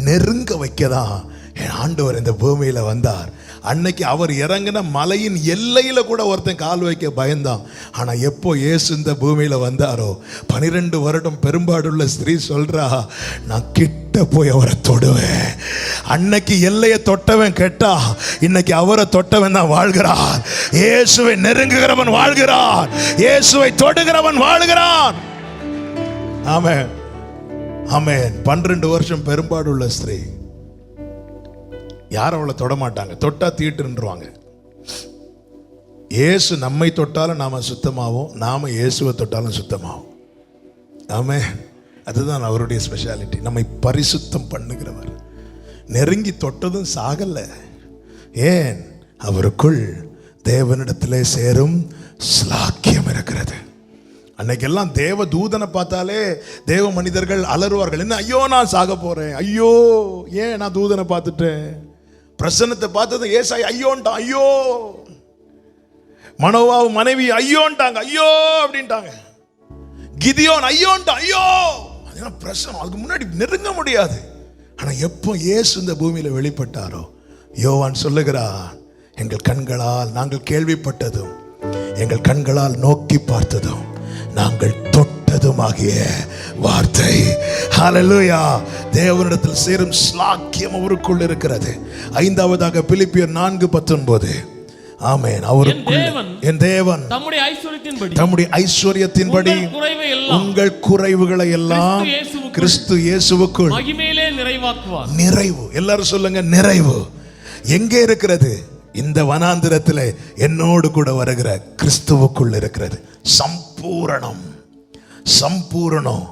நெருங்க வைக்கதான் என் ஆண்டவர் இந்த பூமியில வந்தார். அன்னைக்கு அவர் இறங்கின மலையின் எல்லையில கூட ஒருத்தன் கால் வைக்க பயந்தான். ஆனா எப்போ இயேசு இந்த பூமியில வந்தாரோ, 12 வருடம் பெரும்பாடுள்ள ஸ்திரீ சொல்றா, நான் கிட்ட போய் அவரை தொடுவேன். அன்னைக்கு எல்லையை தொட்டவன் கெட்டா, இன்னைக்கு அவரை தொட்டவன் தான் வாழ்கிறான். இயேசுவை நெருங்குகிறவன் வாழ்கிறான், இயேசுவை தொடுகிறவன் வாழ்கிறான். ஆமென், ஆமென். 12 வருஷம் பெரும்பாடுள்ள ஸ்திரீ. யாரும் அவளை தொட மாட்டாங்க, தொட்டா தீட்டுன்றுவாங்க. இயேசு நம்மை தொட்டாலும் நாம சுத்தமாவோம், நாம இயேசுவை தொட்டாலும் சுத்தமாவோம். ஆமென். அதுதான் அவருடைய ஸ்பெஷாலிட்டி. நம்மை பரிசுத்தம் பண்ணுகிறவர். நெருங்கி தொட்டதும் சாகல. ஏன்? அவருக்குள் தேவனிடத்திலே சேரும் ஸ்லாக்கியம் இருக்கிறது. அன்னைக்கெல்லாம் தேவ தூதனை பார்த்தாலே தேவ மனிதர்கள் அலறுவார்கள். என்ன, ஐயோ நான் சாக போறேன், ஐயோ ஏன் நான் தூதனை பார்த்துட்டேன். பிரசன்னத்தை பார்த்தது ஏசாய் ஐயோன்ட்டான். ஐயோ, மனோவாவு மனைவி ஐயோன்ட்டாங்க, ஐயோ அப்படின்ட்டாங்க. கிதியோன் ஐயோன்ட்டான், ஐயோ. அதெல்லாம் பிரசனம், அதுக்கு முன்னாடி நெருங்க முடியாது. ஆனா எப்போ இயேசு இந்த பூமியில வெளிப்பட்டாரோ, யோவான் சொல்லுகிறான், எங்கள் கண்களால் நாங்கள் கேள்விப்பட்டதும் எங்கள் கண்களால் நோக்கி பார்த்ததும் நாங்கள் தொட்டதுமாகிய வார்த்தை. ஹல்லேலூயா. தேவனிடத்தில் சேரும் ஸ்லாக்கியம் அவருக்குள் இருக்கிறது. ஐந்தாவதாக பிலிப்பியர் 4:19. ஆமென். அவருக்குள் என் தேவன் தம்முடைய ஐஸ்வரியத்தின்படி உங்கள் குறைவுகளை எல்லாம் கிறிஸ்து இயேசுவுக்குள் மகிமையிலே நிறைவாக்குவார். நிறைவு. எல்லாரும் சொல்லுங்க, நிறைவு. எங்கே இருக்கிறது? இந்த வனாந்திரத்தில் என்னோடு கூட வருகிற கிறிஸ்துவுக்குள் இருக்கிறது. சம்பூரணம், சம்பூரணம்.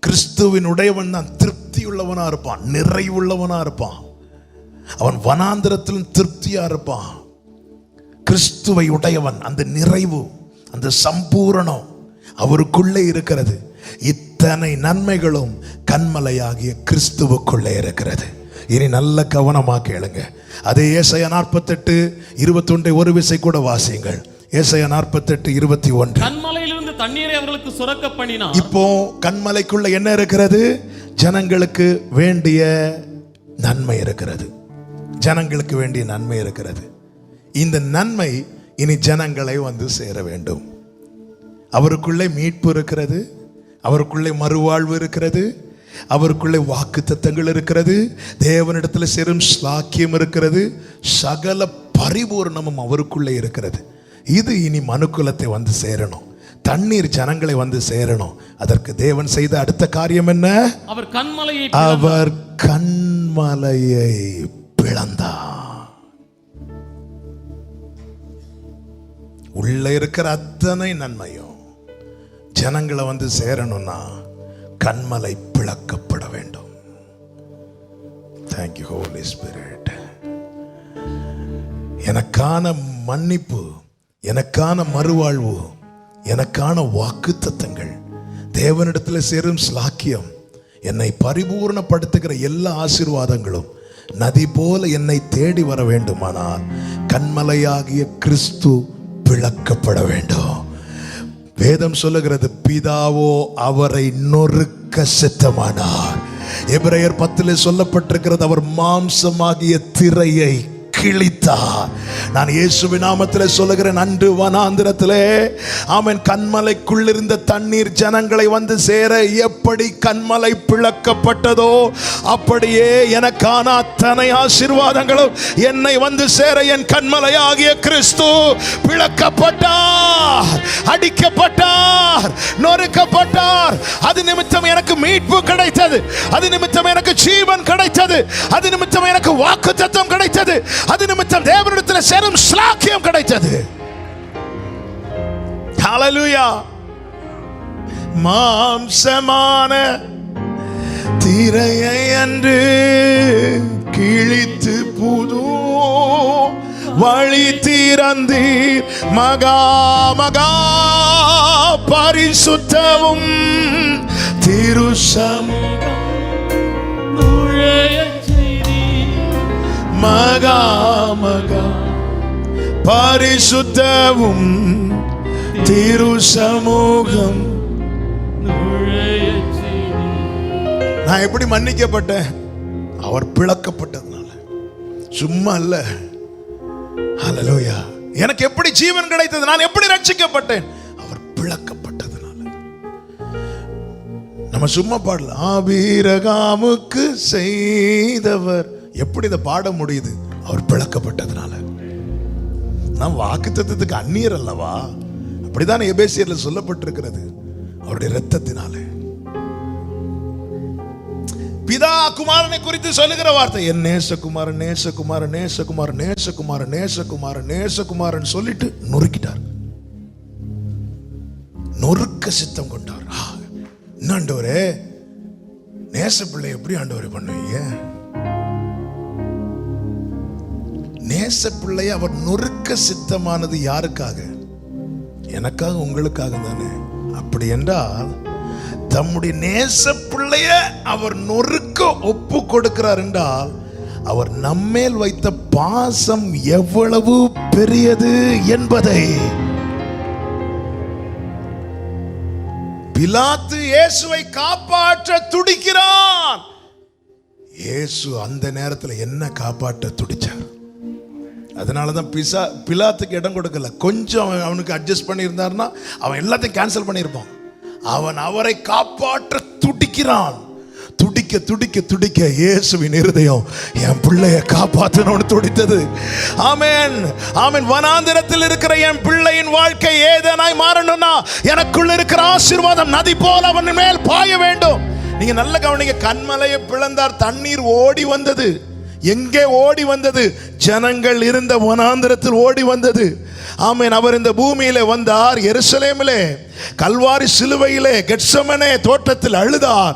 கிறிஸ்துவின் உடையவன் தான் திருப்தி உள்ளவனா இருப்பான், நிறைவுள்ளவனா இருப்பான். அவன் வனாந்திரத்திலும் திருப்தியா இருப்பான். கிறிஸ்துவை உடையவன், அந்த நிறைவு, அந்த சம்பூரணம் அவருக்குள்ளே இருக்கிறது. இத்தனை நன்மைகளும் கன்மலையாகிய கிறிஸ்துவுக்குள்ளே இருக்கிறது. இனி நல்ல கவனமா கேளுங்க. அதே ஏசாயா 48:21 ஒரு விசை கூட வாசியுங்கள். ஏசாயா 48:21. கன்மலையிலிருந்து தண்ணீரை அவர்களுக்கு சுரக்க பண்ணினார். இப்போ கன்மலைக்குள்ள என்ன இருக்கிறது? ஜனங்களுக்கு வேண்டிய நன்மை இருக்கிறது. ஜனங்களுக்கு வேண்டிய நன்மை இருக்கிறது. இந்த நன்மை இனி ஜனங்களை வந்து சேர வேண்டும். அவருக்குள்ளே மீட்பு இருக்கிறது, அவருக்குள்ளே மறுவாழ்வு இருக்கிறது, அவருக்குள்ளே வாக்குத்தத்தங்கள் இருக்கிறது, தேவனிடத்தில் சேரும் ஸ்லாக்கியம் இருக்கிறது, சகல பரிபூர்ணமும் அவருக்குள்ளே இருக்கிறது. இது இனி மனுக்குலத்தை வந்து சேரணும். தண்ணீர் ஜனங்களை வந்து சேரணும். அதற்கு தேவன் செய்த அடுத்த காரியம் என்ன? அவர் கன்மலையை பிளந்தார். உள்ள இருக்கிற அத்தனை நன்மையும் ஜனங்களை வந்து சேரணும்னா கன்மலை பிளக்கப்பட வேண்டும். Thank you, Holy Spirit. எனக்கான மன்னிப்பு, எனக்கான மறுவாழ்வு, எனக்கான வாக்குத்தத்தங்கள், தேவனிடத்தில் சேரும் ஸ்லாக்கியம், என்னை பரிபூர்ணப்படுத்துகிற எல்லா ஆசீர்வாதங்களும் நதி போல என்னை தேடி வர வேண்டுமானால் கன்மலையாகிய கிறிஸ்து பிளக்கப்பட வேண்டும். வேதம் சொல்லுகிறது, பிதாவோ அவரை நொறுக்க சித்தமானார். எபிரேயர் 10 சொல்லப்பட்டிருக்கிறது, அவர் மாம்சமாகிய திரையை கிழித்தார். நான் இயேசுவின் நாமத்திலே சொல்லுகிறேன், அன்று வனாந்திரத்திலே ஆமென் கன்மலைக்குள் இருந்த தண்ணீர் ஜனங்களை வந்து சேர எப்படி கன்மலை பிளக்கப்பட்டதோ அப்படியே எனக்கான அத்தனை ஆசீர்வாதங்களும் என்னை வந்து சேர என் கன்மலையாகிய கிறிஸ்து பிளக்கப்பட்டார், அடிக்கப்பட்டார், நொறுக்கப்பட்டார். அது நிமித்தம் எனக்கு மீட்பு கிடைத்தது, அது நிமித்தம் எனக்கு ஜீவன் கிடைத்தது, அது நிமித்தம் எனக்கு வாக்குத்தத்தம் கிடைத்தது, அது நிமித்தம் தேவனிடத்தில் சேரும் ஸ்லாக்கியம் கிடைத்தது. ஹல்லேலூயா. மாம்சமான திரையை அன்று கிழித்து புது வழி திறந்தீர், மகா மகா பரிசுத்தவும் திருசமூகம் மகா மகா பரிசுத்தவும் திரு சமூகம். நான் எப்படி மன்னிக்கப்பட்டேன்? அவர் பிளக்கப்பட்டதுனால, சும்மா அல்ல. ஹல்லேலூயா. எனக்கு எப்படி ஜீவன் கிடைத்தது? நான் எப்படி ரட்சிக்கப்பட்டேன்? அவர் பிளக்கப்பட்டதுனால. நம்ம சும்மா பாடலாம், ஆபிரகாமுக்கு செய்தவர். எப்படி இதை பாட முடியுது? அவர் பிளக்கப்பட்டதுனால. நாம் வாக்குத்தத்தத்துக்கு அந்நியர் அல்லவா? அப்படிதான் எபேசியர்ல சொல்லப்பட்டிருக்கிறது, அவருடைய இரத்தத்தினால. பிதா குமாரனை குறித்து சொல்லுகிற வார்த்தை, என் நேசகுமாரன் நேசகுமாரன் நேசகுமாரன் நேசகுமாரன் நேசகுமாரன் நேசகுமாரன் சொல்லிட்டு நொறுக்கிட்டார், நொறுக்க சித்தம் கொண்டார். என்ன ஆண்டவரே, நேச பிள்ளை எப்படி ஆண்டவரே பண்ணுவீங்க? நேச பிள்ளையை அவர் நொறுக்க சித்தமானது யாருக்காக? எனக்காக, உங்களுக்காக தானே. அப்படி என்றால் தம்முடைய நேச பிள்ளைய அவர் நொறுக்க ஒப்பு கொடுக்கிறார் என்றால் அவர் நம்மேல் வைத்த பாசம் எவ்வளவு பெரியது என்பதை பிலாத்து இயேசுவை காப்பாற்ற துடிக்கிறான். இயேசு அந்த நேரத்தில் என்ன காப்பாற்ற துடிச்சார்? அதனாலதான் பிலாத்துக்கு இடம் கொடுக்கல. கொஞ்சம் அவனுக்கு அட்ஜஸ்ட் பண்ணியிருந்தார்னா அவன் எல்லாத்தையும் கேன்சல் பண்ணியிருப்பான். அவன் அவரை காப்பாற்ற துடிக்கிறான். துடிக்க துடிக்க துடிக்க இயேசுவின் இருதயம் என் பிள்ளையை காப்பாற்றணும்னு துடித்தது. ஆமென், ஆமென். வனாந்திரத்தில் இருக்கிற என் பிள்ளையின் வாழ்க்கை ஏதனாய் மாறணும்னா எனக்குள்ள இருக்கிற ஆசீர்வாதம் நதி போல அவன் மேல் பாய வேண்டும். நீங்க நல்ல கவனிங்க. கன்மலையை பிளந்தார், தண்ணீர் ஓடி வந்தது. எங்கே ஓடி வந்தது? ஜனங்கள் இருந்த வனாந்திரத்தில் ஓடி வந்தது. ஆமென். அவர் இந்த பூமியிலே வந்தார், எருசலேமிலே கல்வாரி சிலுவையிலே கெத்செமனே தோட்டத்தில் அழுதார்.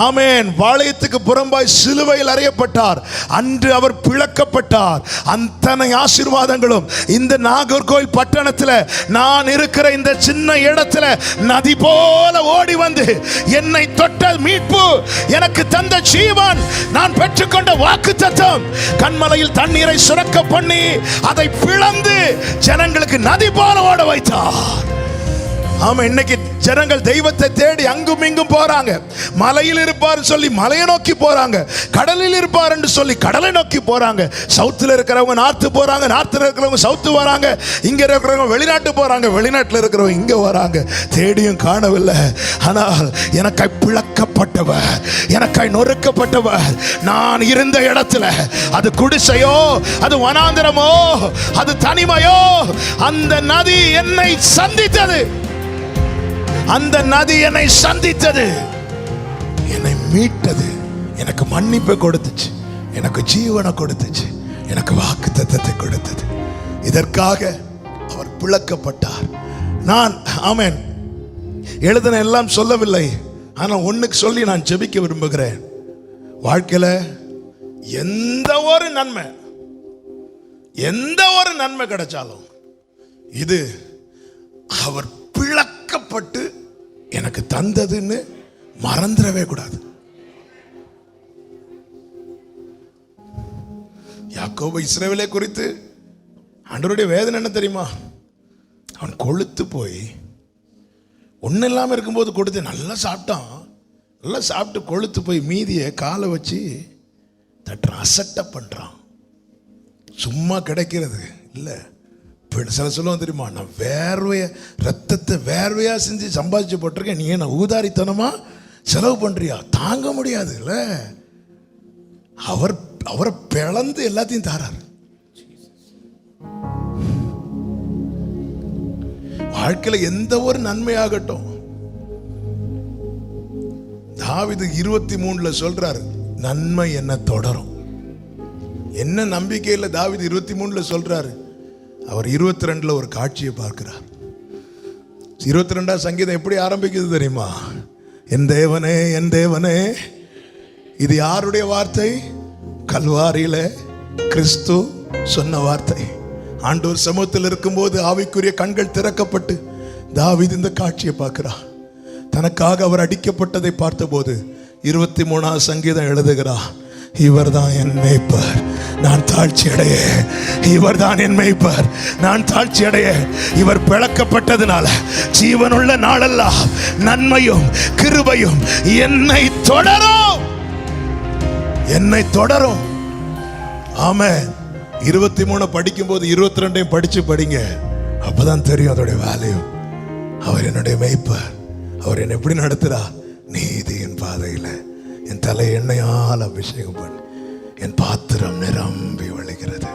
ஆமென். பாளையத்துக்கு புறம்பாய் சிலுவையில் அறையப்பட்டார். அன்று அவர் பிளக்கப்பட்டார். அத்தனை ஆசீர்வாதங்களும் இந்த நாகர்கோவில் பட்டணத்தில் நான் இருக்கிற இந்த சின்ன இடத்துல நதி போல ஓடி வந்து என்னை தொட்ட மீட்பு, எனக்கு தந்த ஜீவன், நான் பெற்றுக்கொண்ட வாக்குத்தத்தம், கன்மலையில் தண்ணீரை சுரக்க பண்ணி அதை பிளந்து ஜனங்களுக்கு நதி போல ஓட வைத்தார். ஆமா, இன்னைக்கு ஜனங்கள் தெய்வத்தை தேடி அங்கும் இங்கும் போறாங்க. மலையில் இருப்பார் சொல்லி மலையை நோக்கி போறாங்க, கடலில் இருப்பார் என்று சொல்லி கடலை நோக்கி போறாங்க. சவுத்தில் இருக்கிறவங்க நார்த்து போறாங்க, நார்த்தில் இருக்கிறவங்க சவுத்து வராங்க, இங்க இருக்கிறவங்க வெளிநாட்டு போறாங்க, வெளிநாட்டில் இருக்கிறவங்க இங்க வராங்க. தேடியும் காணவில்லை. ஆனால் எனக்காய் பிளக்கப்பட்டவர், எனக்காய் நொறுக்கப்பட்டவர், நான் இருந்த இடத்துல, அது குடிசையோ, அது வனாந்திரமோ, அது தனிமையோ, அந்த நதி என்னை சந்தித்தது. அந்த நதி என்னை சந்தித்தது, என்னை மீட்டது, எனக்கு மன்னிப்பை கொடுத்துச்சு, எனக்கு ஜீவனை கொடுத்துச்சு, எனக்கு வாக்குத்தத்தத்தை கொடுத்தது. இதற்காக அவர் பிளக்கப்பட்டார். நான் ஆமென் எழுதின எல்லாம் சொல்லவில்லை, ஆனால் ஒண்ணுக்கு சொல்லி நான் ஜெபிக்க விரும்புகிறேன். வாழ்க்கையில எந்த ஒரு நன்மை கிடைச்சாலும் இது அவர் பிளக்கப்பட்டு எனக்கு தந்ததுன்னு மறந்துடவே கூடாது. யாக்கோபு இஸ்ரவேலை குறித்து ஆண்டவருடைய வேதனை என்ன தெரியுமா? அவன் கொழுத்து போய் ஒன்றும் இல்லாமல் இருக்கும்போது கொடுத்து நல்லா சாப்பிட்டான். நல்லா சாப்பிட்டு கொழுத்து போய் மீதியை காலை வச்சு தட்டுறான், அசட்டை பண்ணுறான். சும்மா கிடைக்கிறது இல்லை. சில சொல்லுவோம் தெரியுமா, நான் ரத்தத்தை வேர்வையா செஞ்சு சம்பாதிச்சு போட்டிருக்கேன், நீ என்ன ஊதாரித்தனமா செலவு பண்றியா? தாங்க முடியாது இல்லை. அவரை பிளந்து எல்லாத்தையும் தாராரு. வாழ்க்கையில எந்த ஒரு நன்மையாகட்டும், தாவீது 23 சொல்றாரு, நன்மை என்ன தொடரும். என்ன நம்பிக்கையில தாவீது 23 சொல்றாரு. அவர் 22 ஒரு காட்சியை பார்க்கிறார். 22 சங்கீதம் எப்படி ஆரம்பிக்குது தெரியுமா? என் தேவனே, என் தேவனே. இது யாருடைய வார்த்தை? கல்வாரியில கிறிஸ்து சொன்ன வார்த்தை. ஆண்டவர் சமூகத்தில் இருக்கும்போது ஆவிக்குரிய கண்கள் திறக்கப்பட்டு தாவீது இந்த காட்சியை பார்க்கிறார். தனக்காக அவர் அடிக்கப்பட்டதை பார்த்தபோது 23 சங்கீதம் எழுதுகிறார், இவர்தான் என் மேய்ப்பர், நான் தாழ்ச்சி அடைய. இவர்தான் என் மேய்ப்பர், நான் தாழ்ச்சி அடைய. இவர் பிளக்கப்பட்டதுனால ஜீவனுள்ள நாளெல்லாம் நன்மையும் கிருபையும் என்னை தொடரும், என்னை தொடரும். ஆமென். 23 படிக்கும் போது 22 படிச்சு படிங்க, அப்பதான் தெரியும் அதோடைய வேல்யூ. அவர் என்னுடைய மேய்ப்பர். அவர் என்னை எப்படி நடத்துறார்? நீதியின் பாதையில என் தலை எண்ணெயால் அபிஷேகம் பண்ணி என் பாத்திரம் நிரம்பி வழிகிறது.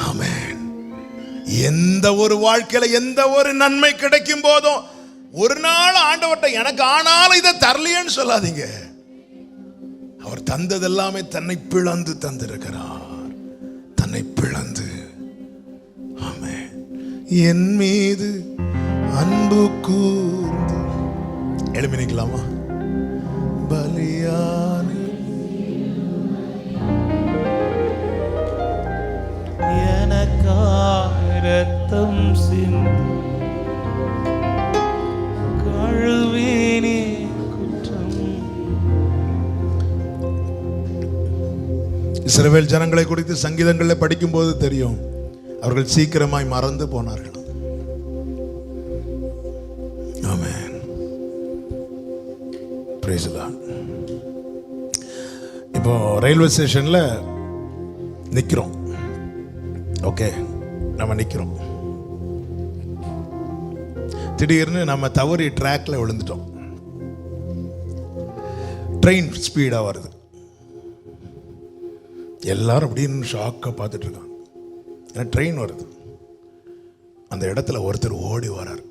ஆமென். எந்த ஒரு வாழ்க்கையில எந்த ஒரு நன்மை கிடைக்கும் போதும் ஒரு நாள் ஆண்டவர்ட்ட எனக்கு ஆனாலும் இதை தரலையேன்னு சொல்லாதீங்க. அவர் தந்தது எல்லாமே தன்னை பிளந்து தந்திருக்கிறார், தன்னை பிளந்து. ஆமென். என் மீது அன்பு கூர்ந்து எழுப்பி நிக்கலாமா? பலியானி எனக்காக ரத்தம் சிந்து கழுவினே குற்றம். இஸ்ரவேல் ஜனங்களை குறித்து சங்கீதங்களை படிக்கும் போது தெரியும், அவர்கள் சீக்கிரமாய் மறந்து போனார்கள். ஆமென். Praise the Lord. இப்போ ரயில்வே ஸ்டேஷன்ல நிக்கிறோம். ஓகே, நம்ம நிக்கிறோம். திடீர்னு நம்ம தவறி ட்ராக்ல விழுந்துட்டோம். ட்ரெயின் ஸ்பீடா வருது. எல்லாரும் அப்படின்னு ஷாக்கா பார்த்துட்டு இருக்காங்க. ஏன்னா ட்ரெயின் வருது. அந்த இடத்துல ஒருத்தர் ஓடி வரார்.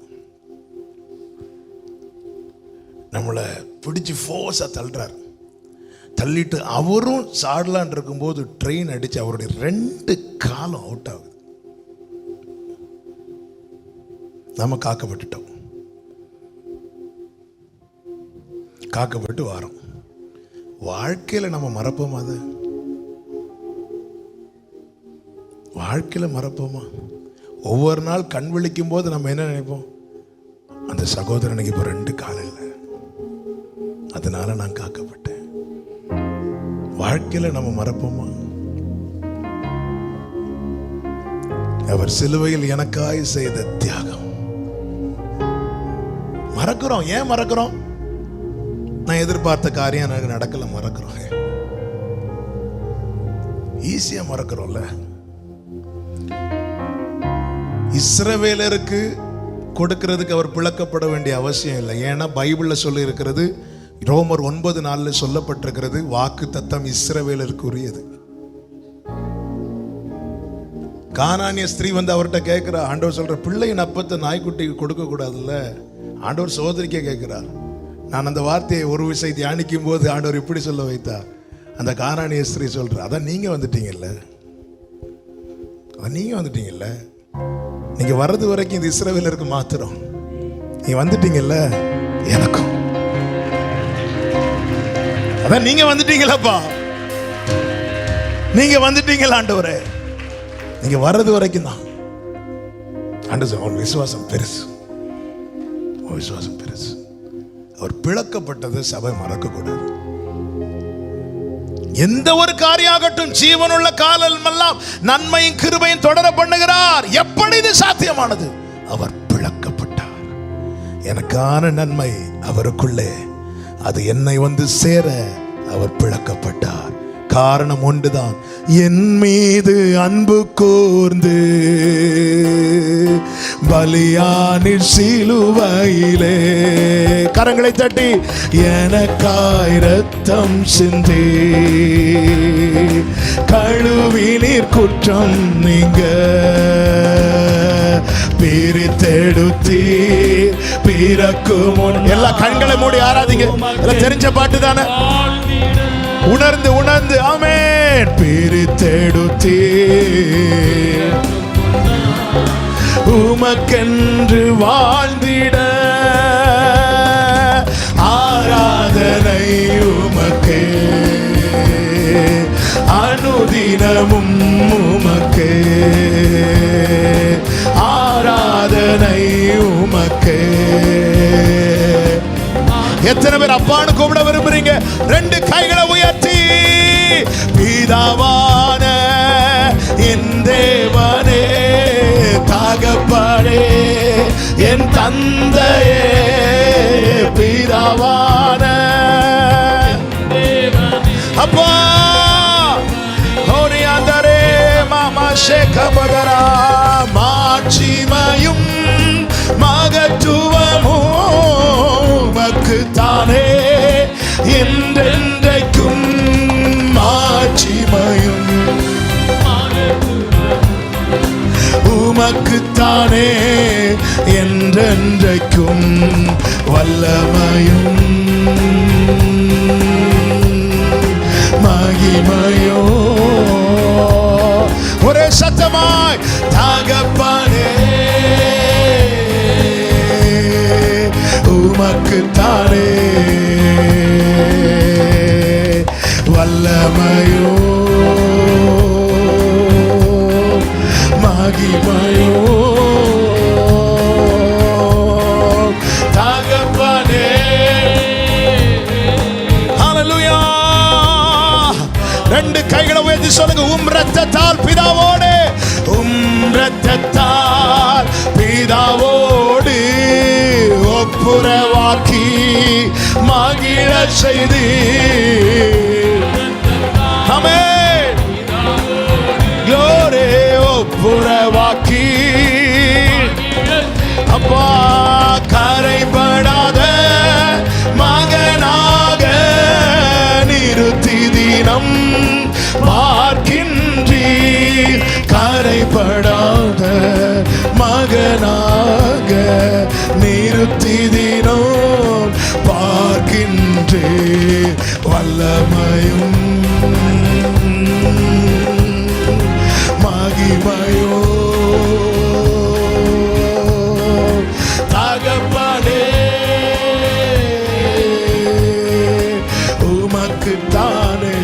நம்மளை பிடிச்சி ஃபோர்ஸா தள்ளுறார். தள்ளிட்டு அவரும் சாடலான் இருக்கும்போது ட்ரெயின் அடிச்சு அவருடைய 2 காலும் அவுட் ஆகுது. நம்ம காக்கப்பட்டுட்டோம். காக்கப்பட்டு வாரோம். வாழ்க்கையில நம்ம மறப்போமா? அது வாழ்க்கையில மறப்போமா? ஒவ்வொரு நாள் கண் விழிக்கும் போது நம்ம என்ன நினைப்போம்? அந்த சகோதரனுக்கு இப்போ 2 கால் இல்லை, அதனால நான் காக்கப்பட்டேன். வாழ்க்கையில நம்ம மறப்போமா? அவர் சிலுவையில் எனக்காய் செய்த தியாகம் மறக்கிறோம். ஏன் மறக்கிறோம்? நான் எதிர்பார்த்த காரியம் எனக்கு நடக்கல, மறக்கிறோம். ஈஸியா மறக்கிறோம்ல. இஸ்ரவேலருக்கு கொடுக்கிறதுக்கு அவர் பிளக்கப்பட வேண்டிய அவசியம் இல்லை. ஏன்னா பைபிள்ல சொல்லி இருக்கிறது, ரோமர் 9:4 சொல்லப்பட்டிருக்கிறது, வாக்கு தத்தம் இஸ்ரவேலருக்கு உரியது. கானானிய ஸ்திரீ வந்து அவர்கிட்ட கேட்கிற, ஆண்டவர் சொல்ற பிள்ளையின் அப்பத்தை நாய்க்குட்டிக்கு கொடுக்க கூடாதுல்ல. ஆண்டவர் சோதரிக்க கேட்கிறார். நான் அந்த வார்த்தையை ஒரு விசை தியானிக்கும் போது ஆண்டவர் இப்படி சொல்ல வைத்தார். அந்த கானானிய ஸ்திரீ சொல்ற, அதான் நீங்க வந்துட்டீங்கல்ல, அதான் நீங்க வந்துட்டீங்கல்ல. நீங்க வர்றது வரைக்கும் இது இஸ்ரவேலருக்கு மாத்திரம், நீங்க வந்துட்டீங்கல்ல எனக்கும், அதான் நீங்க வந்துட்டீங்களப்பா. நீங்க வந்துட்டீங்களா ஆண்டவரே? நீங்க வர்றது வரைக்கும் தான் ஆண்டவர். உன் விசுவாசம் பெருசு, உன் விசுவாசம் பெருசு. அவர் பிளக்கப்பட்டதை சபை மறக்க கூடாது. எந்த ஒரு காரியாகட்டும், ஜீவனுள்ள காலமெல்லாம் நன்மையும் கிருபையும் தொடர பண்ணுகிறார். எப்படி இது சாத்தியமானது? அவர் பிளக்கப்பட்டார். எனக்கான நன்மை அவருக்குள்ளே, அது என்னை வந்து சேர அவர் பிளக்கப்பட்டார். காரணம் ஒன்றுதான், என் மீது அன்பு கூர்ந்து பலியானி சிலுவையிலே கரங்களை தட்டி எனக்காய் ரத்தம் சிந்தி கழுவினீர் குற்றம் நீங்க பிரித்தெடுத்தீர் பிறக்கும் முன். எல்லா கண்களை மூடி ஆராதிங்க. எல்லாம் தெரிஞ்ச பாட்டு தானே? உணர்ந்து உணர்ந்து ஆமென். பிரித்தெடுத்தீர் உமக்கென்று வாழ்ந்திட ஆராதனை உமக்கே, அனுதினமும் உமக்கே, ஆராதனை உமக்கே. எத்தனை பேர் அப்பான்னு கூப்பிட விரும்புறீங்க? ரெண்டு கைகளை உயர்த்தி, பிதாவான என் தேவனே, தகப்பனே என் தந்தையே, பிதாவான அப்பா ஹோரியாந்தரே மாமா ஷேகபதரா, மாட்சிமையும் மகத்துவமும் உமக்குத்தானே என்றென்றைக்கும், மாட்சிமையும் உமக்குத்தானே என்றென்றைக்கும், வல்லமையும் மகிமையோ. ஒரே சத்தமாய் தகப்பனே உமக்குத்தானே வல்லமையோ மகிமையோ. தகப்பனே ஹல்லேலூயா. ரெண்டு கைகளை உயர்த்தி சொல்லுங்க, உம் இரத்தத்தால் பிதாவோடு, உம் இரத்தத்தால் பிதாவோடு ஒப்புரவாக்கி மகிழ செய்தி. ஆமென். க்ளோரி. ஒப்புரவாக்கி அப்பா கரைபடாத மகனாக நிறுத்தி தினம் பார்க்கின்றீர். கரைபடாத மகனாக நிறுத்தி தினம் பார்க்கின்றீர். வல்லமையும் மகிமையோ தகப்பனே உமக்குத்தானே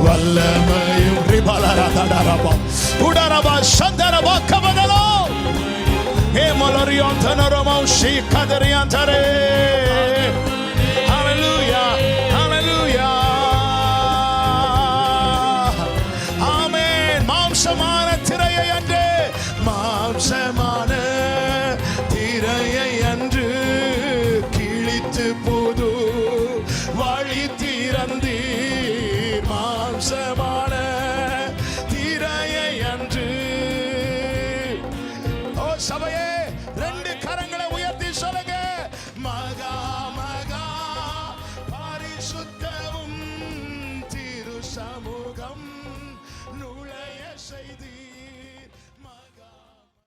வல்லமையும். ரிபலரதரபா உடரபா சந்தரபா கபதலோ ஹே மலரியான் தனரமௌ ஷீ கதரியாந்தரே. ஹல்லேலூயா ஹல்லேலூயா. ஆமென். மாம்சமான திரையை அன்று, மாம்சமான திரையை அன்று கிழித்து புது வழி திறந்தீர். மாம்சமான திரையை அன்று. ஓ சபையே, ரெண்டு கரங்களை உயர்த்தி சொல்லுங்க, மகா மகா பரிசுத்தமும் திரு சமூகம் நுழைய செய்தி.